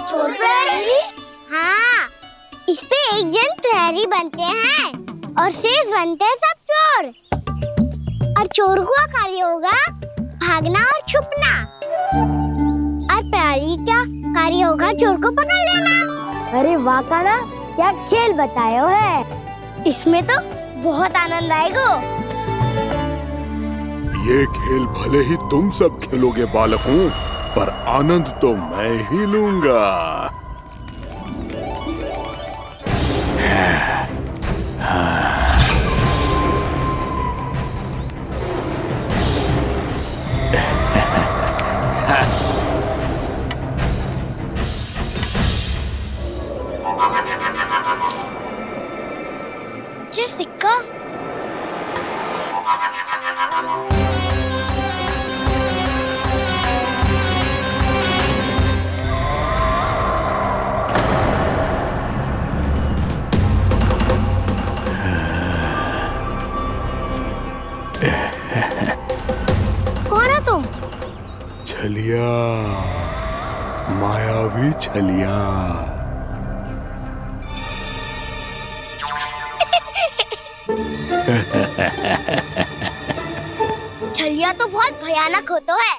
चोर प्रहरी? हाँ, इस पे एक जन प्रहरी बनते हैं और शेष बनते हैं सब चोर। और चोर का कार्य होगा भागना और छुपना, और प्रहरी का कार्य होगा चोर को पकड़ लेना। अरे वाह कान्हा, क्या खेल बताए हो है। इसमें तो बहुत आनंद आएगा। ये खेल भले ही तुम सब खेलोगे बालकों, पर आनंद तो मैं ही लूंगा। ये सिक्का कौन हो तुम? छलिया, मायावी छलिया। छलिया तो बहुत भयानक होता है,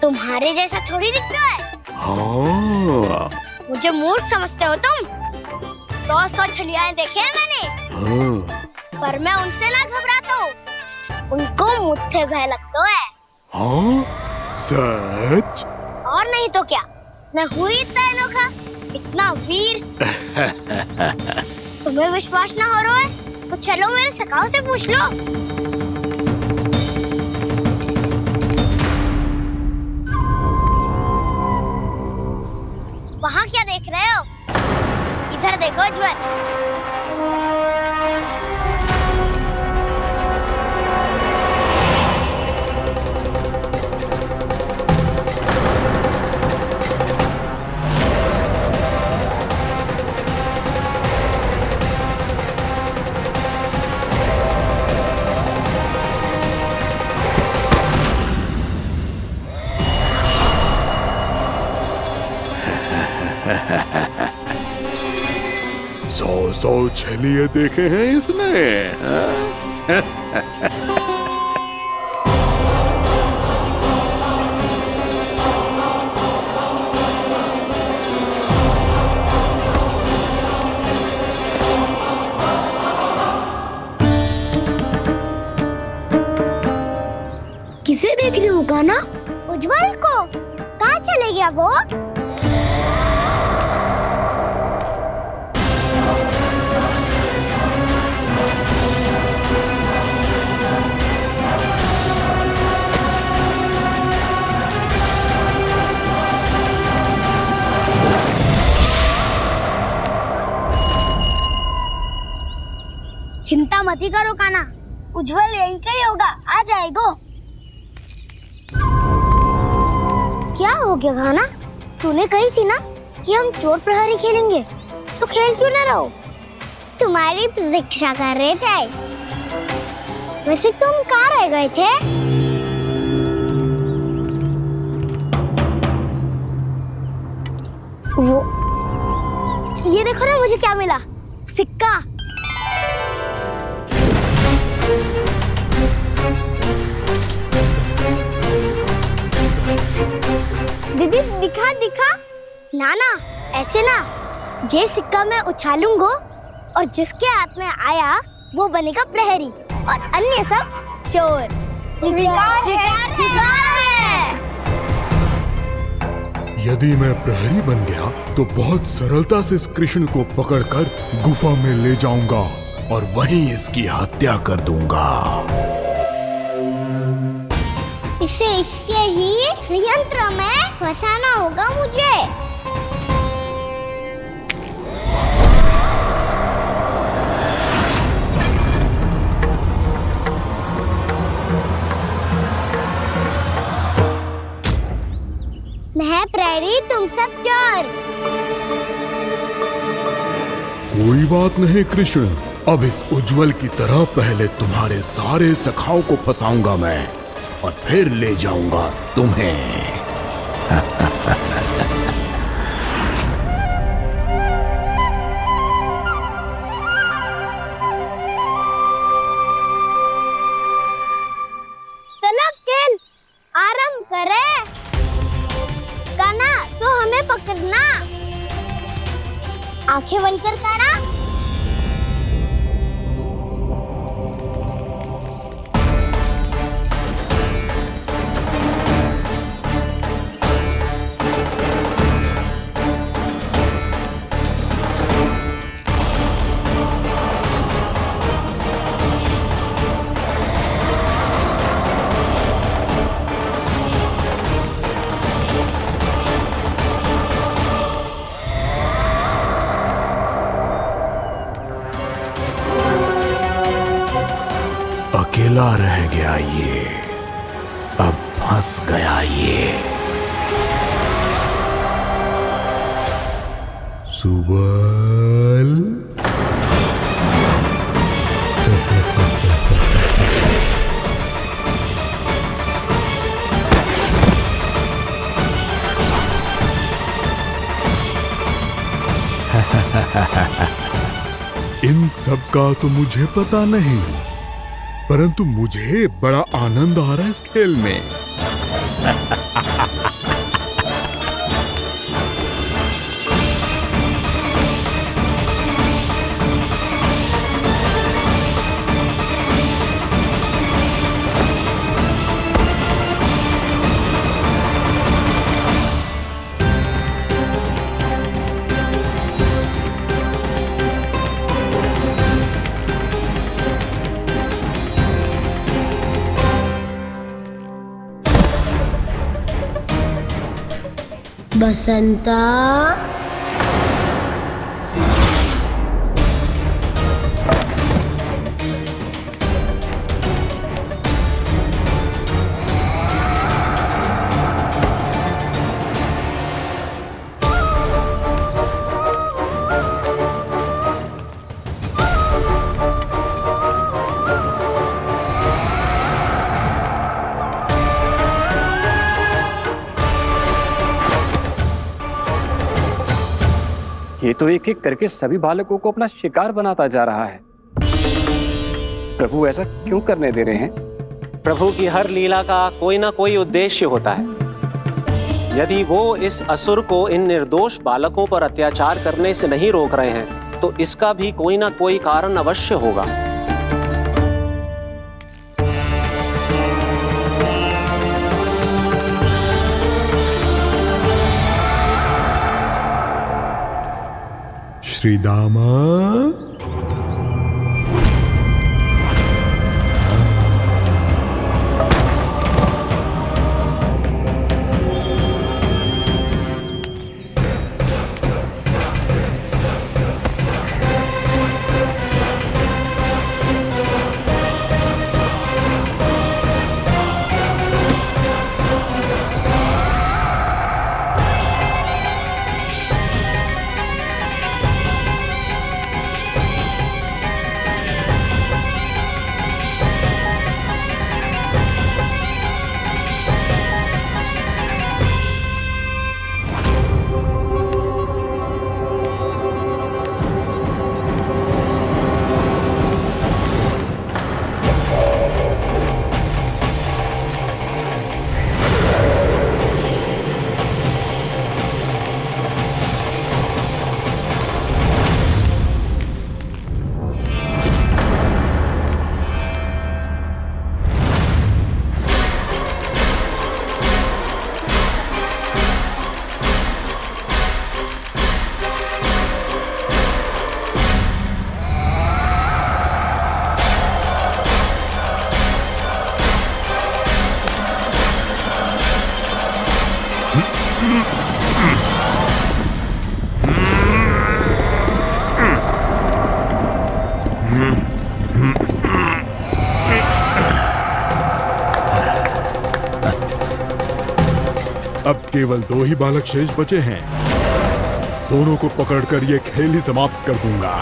तुम्हारे जैसा थोड़ी दिखता है। हाँ। मुझे मूर्ख समझते हो तुम? 100 छलियाएं देखे हैं मैंने। हाँ। पर मैं उनसे ना घबराता हूँ, उनको मुझसे भय लगता है। हाँ? सच? और नहीं तो क्या, मैं हूँ इतना अनोखा, इतना वीर। तुम्हें विश्वास ना हो रहा है तो चलो मेरे सखाओं से पूछ लो। वहाँ क्या देख रहे हो? इधर देखो ज्वर। सौ छलिए देखे हैं इसमें। किसे देख रही हो कान्हा? उज्जवल को। कहाँ चले गया वो? चिंता मत ही करो काना, उज्जवल यही का ही होगा, आ जाएगा। क्या हो गया काना? तूने कही थी ना कि हम चोर प्रहरी खेलेंगे, तो खेल क्यों ना रहो? तुम्हारी प्रतीक्षा कर रहे थे। वैसे तुम कहाँ रह गए थे? वो ये देखो ना, मुझे क्या मिला, सिक्का। दीदी दिखा दिखा। ना ना, ऐसे ना, ये सिक्का मैं उछालूंगा और जिसके हाथ में आया वो बनेगा प्रहरी और अन्य सब चोर। शिकार है। यदि मैं प्रहरी बन गया तो बहुत सरलता से इस कृष्ण को पकड़कर गुफा में ले जाऊंगा और वहीं इसकी हत्या कर दूंगा। इसे इसके ही यंत्र में फंसाना होगा मुझे। मैं प्रहरी, तुम सब चोर। कोई बात नहीं कृष्ण, अब इस उज्जवल की तरह पहले तुम्हारे सारे सखाओं को फंसाऊंगा मैं और फिर ले जाऊंगा तुम्हें। चलो खेल आरंभ करें। काना तो हमें पकड़ना, आंखें बंद कर काना। अकेला रह गया ये, अब फंस गया ये। सुबल इन सब का तो मुझे पता नहीं, परंतु मुझे बड़ा आनंद आ रहा है इस खेल में। बसंता, ये तो एक एक करके सभी बालकों को अपना शिकार बनाता जा रहा है। प्रभु ऐसा क्यों करने दे रहे हैं? प्रभु की हर लीला का कोई ना कोई उद्देश्य होता है। यदि वो इस असुर को इन निर्दोष बालकों पर अत्याचार करने से नहीं रोक रहे हैं, तो इसका भी कोई ना कोई कारण अवश्य होगा। श्री दामा, केवल 2 ही बालक शेष बचे हैं। दोनों को पकड़कर ये खेल ही समाप्त कर दूंगा।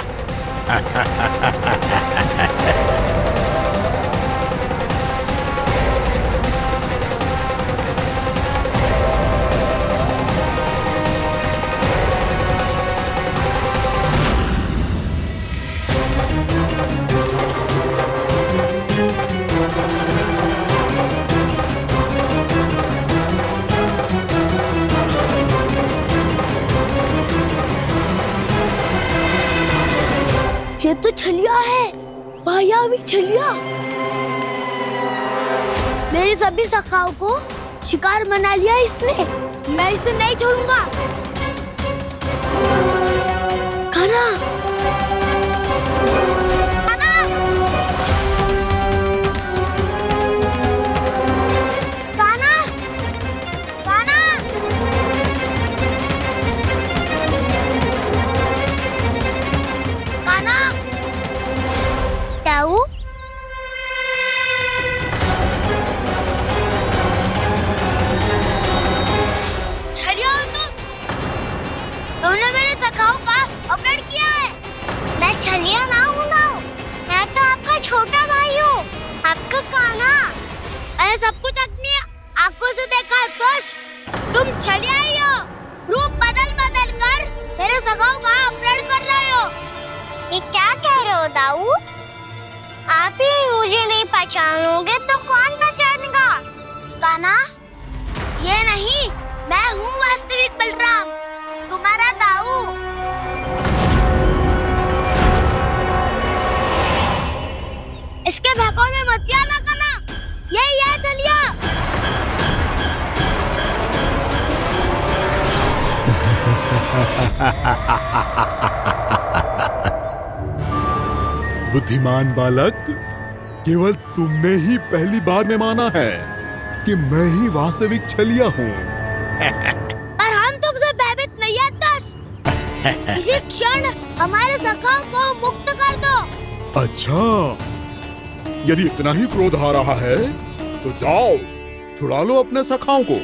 ये तो छलिया है, मायावी छलिया। मेरे सभी सखाओं को शिकार बना लिया इसने। मैं इसे नहीं छोड़ूंगा। कान्हा, कान्हा, कान्हा, कान्हा, ताऊ, छलिया हो तुमने मेरे सखाओं का अपहरण किया है। मैं छलिया ना हूँ ना, मैं तो आपका छोटा भाई हूँ, आपका कान्हा। मैंने सब कुछ अपनी आंखों से देखा है बस। तुम छलिया ही हो। रूप बदल बदल कर मेरे सखाओं का अपहरण कर रहे हो। ये क्या कह रहे हो दाऊ? आप ही मुझे नहीं पहचानोगे तो कौन पहचानेगा? कान्हा, ये नहीं, मैं हूँ वास्तविक बलराम, तुम्हारा दाऊ। इसके बहकावे में मत आना कान्हा, ये चलिए। बुद्धिमान बालक, केवल तुमने ही पहली बार में माना है कि मैं ही वास्तविक छलिया हूँ। पर हम तुमसे भयभीत नहीं है दस। इसी क्षण हमारे सखाओं को मुक्त कर दो। अच्छा, यदि इतना ही क्रोध आ रहा है तो जाओ, छुड़ा लो अपने सखाओं को।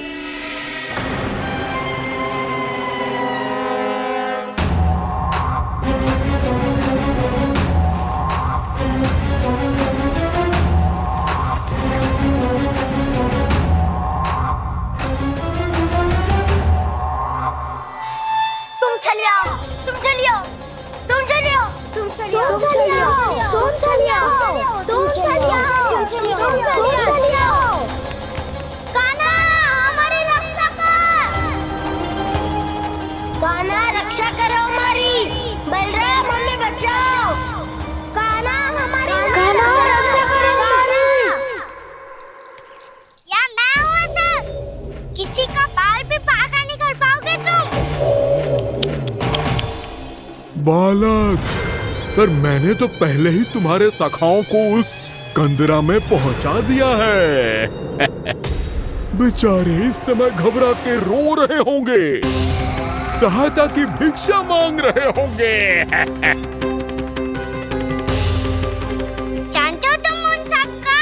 बालक, पर मैंने तो पहले ही तुम्हारे सखाओं को उस कंदरा में पहुंचा दिया है। बेचारे इस समय घबरा के रो रहे होंगे, सहायता की भिक्षा मांग रहे होंगे। जानते हो तुम उन सबका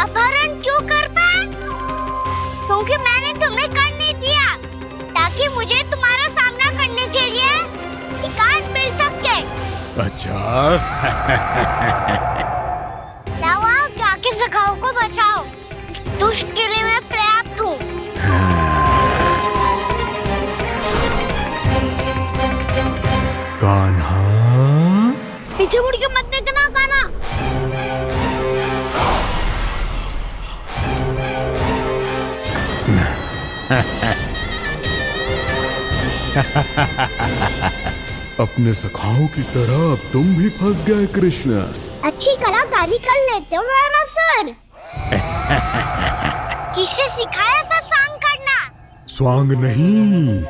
अपहरण क्यों कर पाए? क्योंकि मैंने तुम्हें कर नहीं दिया, ताकि मुझे तुम्हारा सामना करने के लिए एकांत मिल सके। अच्छा। लाओ, आप जाके सखाओं को बचाओ। इस दुष्ट के लिए मैं पर्याप्त हूँ। कान्हा, पीछे मुड़ के मत देखना कान्हा। अपने सखाओं की तरह अब तुम भी फंस गए कृष्ण। अच्छी कलाकारी कर लेते हो सर। किसे सिखाया ऐसा स्वांग करना? स्वांग नहीं,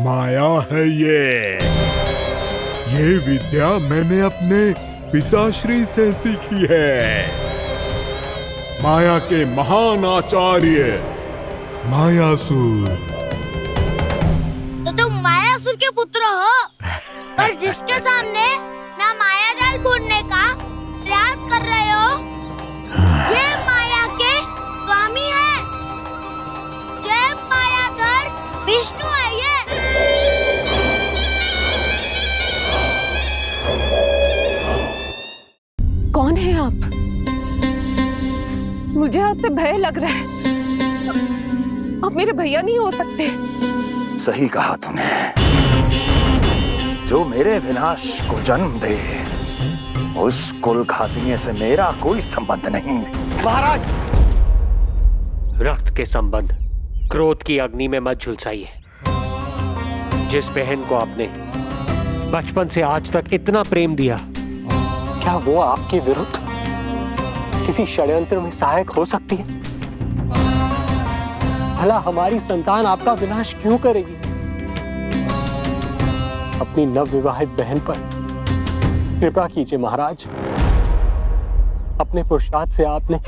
माया है ये विद्या मैंने अपने पिताश्री से सीखी है। माया के महान आचार्य मायासुर। तो तुम मायासुर के पुत्र हो, पर जिसके सामने ना माया जाल बुनने का प्रयास कर रहे हो, ये माया के स्वामी है। ये मायाधर कौन है आप? मुझे आपसे भय लग रहा है। आप मेरे भैया नहीं हो सकते। सही कहा तूने। जो मेरे विनाश को जन्म दे, उस कुल घातिनी से मेरा कोई संबंध नहीं। महाराज, रक्त के संबंध क्रोध की अग्नि में मत झुलसाइए। जिस बहन को आपने बचपन से आज तक इतना प्रेम दिया, क्या वो आपके विरुद्ध किसी षड्यंत्र में सहायक हो सकती है? भला हमारी संतान आपका विनाश क्यों करेगी? अपनी नवविवाहित बहन पर कृपा कीजिए महाराज। अपने पुरुषार्थ से आपने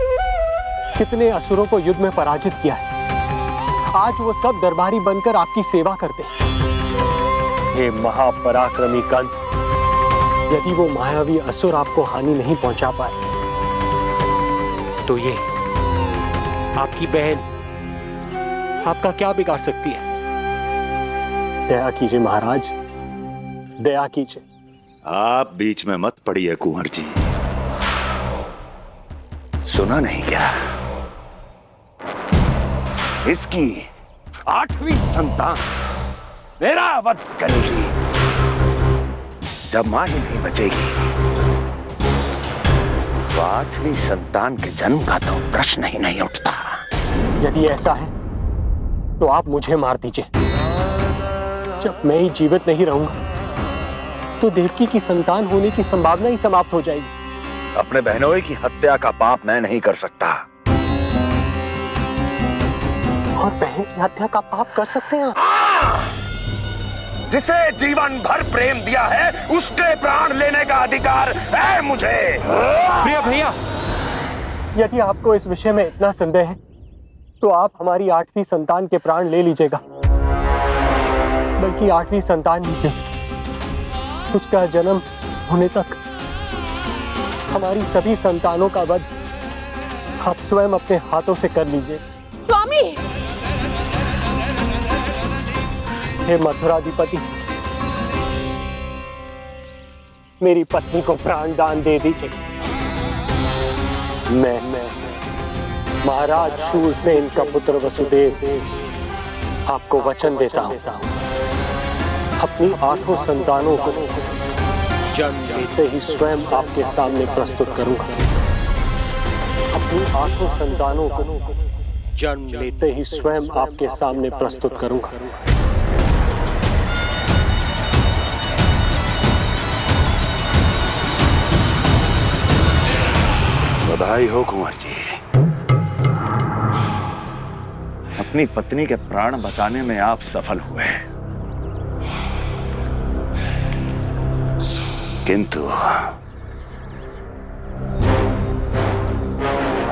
कितने असुरों को युद्ध में पराजित किया है। आज वो सब दरबारी बनकर आपकी सेवा करते हैं। ये महापराक्रमी कंस, यदि वो मायावी असुर आपको हानि नहीं पहुंचा पाए, तो ये आपकी बहन आपका क्या बिगाड़ सकती है? दया कीजिए महाराज, दया कीजिए। आप बीच में मत पड़िए कुंवर जी। सुना नहीं क्या? इसकी 8वीं संतान मेरा वध करेगी। जब मां ही नहीं बचेगी, तो 8वीं संतान के जन्म का तो प्रश्न ही नहीं उठता। यदि ऐसा है तो आप मुझे मार दीजिए। जब मैं ही जीवित नहीं रहूंगा, तो देवकी की संतान होने की संभावना ही समाप्त हो जाएगी। अपने बहनोई की हत्या का पाप मैं नहीं कर सकता। और बहन की हत्या का पाप कर सकते हैं? जिसे जीवन भर प्रेम दिया है, उसके प्राण लेने का अधिकार है मुझे। प्रिय भैया, यदि आपको इस विषय में इतना संदेह है, तो आप हमारी 8वीं संतान के प्राण ले लीजिएगा। बल्कि 8वीं संतान ही क्यों, उसका जन्म होने तक हमारी सभी संतानों का वध आप स्वयं अपने हाथों से कर लीजिए। स्वामी! हे मथुराधिपति, मेरी पत्नी को प्राण दान दे दीजिए। मैं महाराज शूरसेन का पुत्र वसुदेव आपको वचन देता हूँ, अपनी 8 संतानों को जन्म देते ही स्वयं आपके सामने प्रस्तुत करूंगा। अपनी 8 संतानों को जन्म लेते ही स्वयं आपके सामने प्रस्तुत करूंगा। बधाई हो कुंवर जी। अपनी पत्नी के प्राण बचाने में आप सफल हुए, किंतु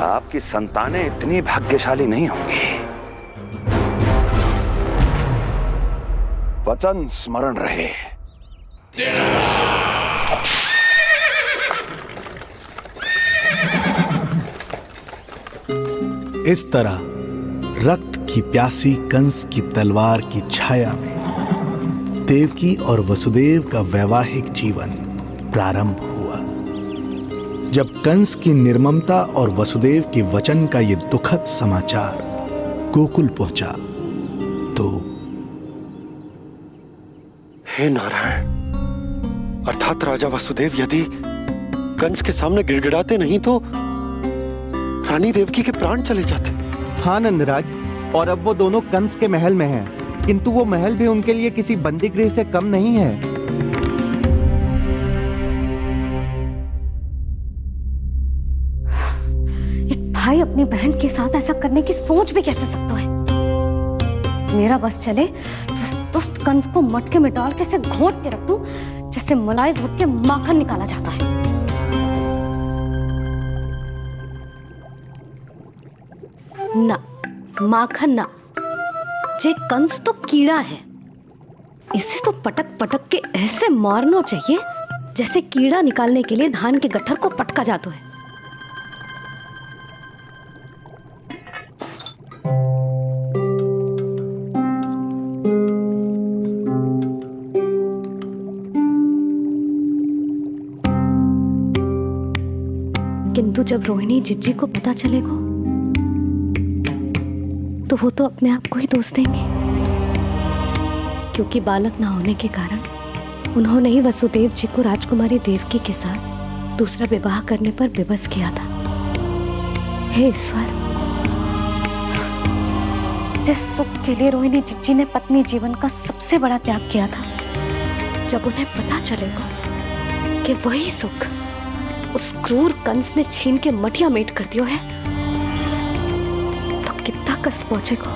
आपकी संतानें इतनी भाग्यशाली नहीं होंगी। वचन स्मरण रहे। इस तरह रक्त की प्यासी कंस की तलवार की छाया में देवकी और वसुदेव का वैवाहिक जीवन प्रारंभ हुआ। जब कंस की निर्ममता और वसुदेव के वचन का ये दुखद समाचार गोकुल पहुंचा, तो हे नारायण, अर्थात राजा वसुदेव यदि कंस के सामने गिड़गिड़ाते नहीं तो रानी देवकी के प्राण चले जाते। हाँ नंदराज, और अब वो दोनों कंस के महल में हैं, किंतु वो महल भी उनके लिए किसी बंदी गृह से कम नहीं है। एक भाई अपनी बहन के साथ ऐसा करने की सोच भी कैसे सकता है? मेरा बस चले तो उस दुष्ट कंस को मटके में डाल के ऐसे घोंट के रख दूं जैसे मलाई घोट के माखन निकाला जाता है। ना, माखन ना, जे कंस तो कीड़ा है। इसे तो पटक पटक के ऐसे मारना चाहिए जैसे कीड़ा निकालने के लिए धान के गट्ठर को पटका जाता है। किंतु जब रोहिणी जिज्जी को पता चलेगा तो वो तो अपने आप को ही दोष देंगे, क्योंकि बालक ना होने के कारण उन्होंने ही वसुदेव जी को राजकुमारी देवकी के साथ दूसरा विवाह करने पर विवश किया था। हे ईश्वर, जिस सुख के लिए रोहिणी जिज्जी ने पत्नी जीवन का सबसे बड़ा त्याग किया था, जब उन्हें पता चलेगा कि वही सुख उस क्रूर कंस ने छीन के मटिया मेट कर दिया है, तो कितना कष्ट पहुंचेगा।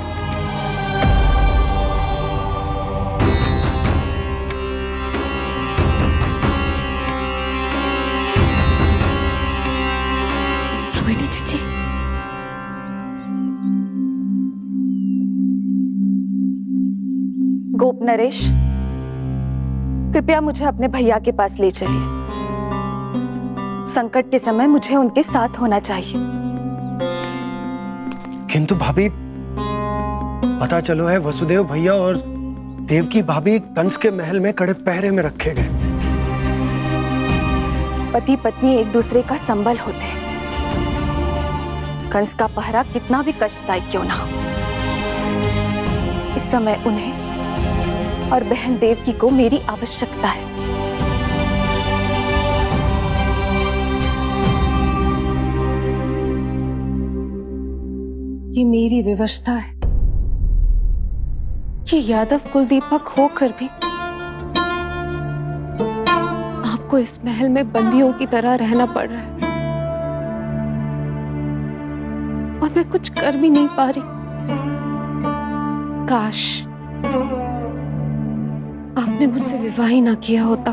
रोहिणी जीजी, गोप नरेश, कृपया मुझे अपने भैया के पास ले चलिए। संकट के समय मुझे उनके साथ होना चाहिए। किंतु भाभी, पता चलो है वसुदेव भैया और देवकी भाभी कंस के महल में कड़े पहरे में रखे गए। पति पत्नी एक दूसरे का संबल होते हैं। कंस का पहरा कितना भी कष्टदायक क्यों ना हो, इस समय उन्हें और बहन देवकी को मेरी आवश्यकता है। ये मेरी विवशता है कि यादव कुलदीपक होकर भी आपको इस महल में बंदियों की तरह रहना पड़ रहा है, और मैं कुछ कर भी नहीं पा रही। काश आपने मुझसे विवाह ही ना किया होता।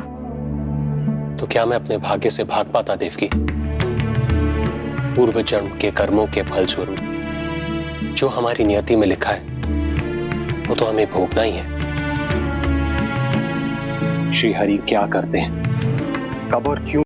तो क्या मैं अपने भाग्य से भाग पाता देवकी? पूर्व जन्म के कर्मों के फल स्वरूप जो हमारी नियति में लिखा है वो तो हमें भोगना ही है। श्री हरि क्या करते हैं, कब और क्यों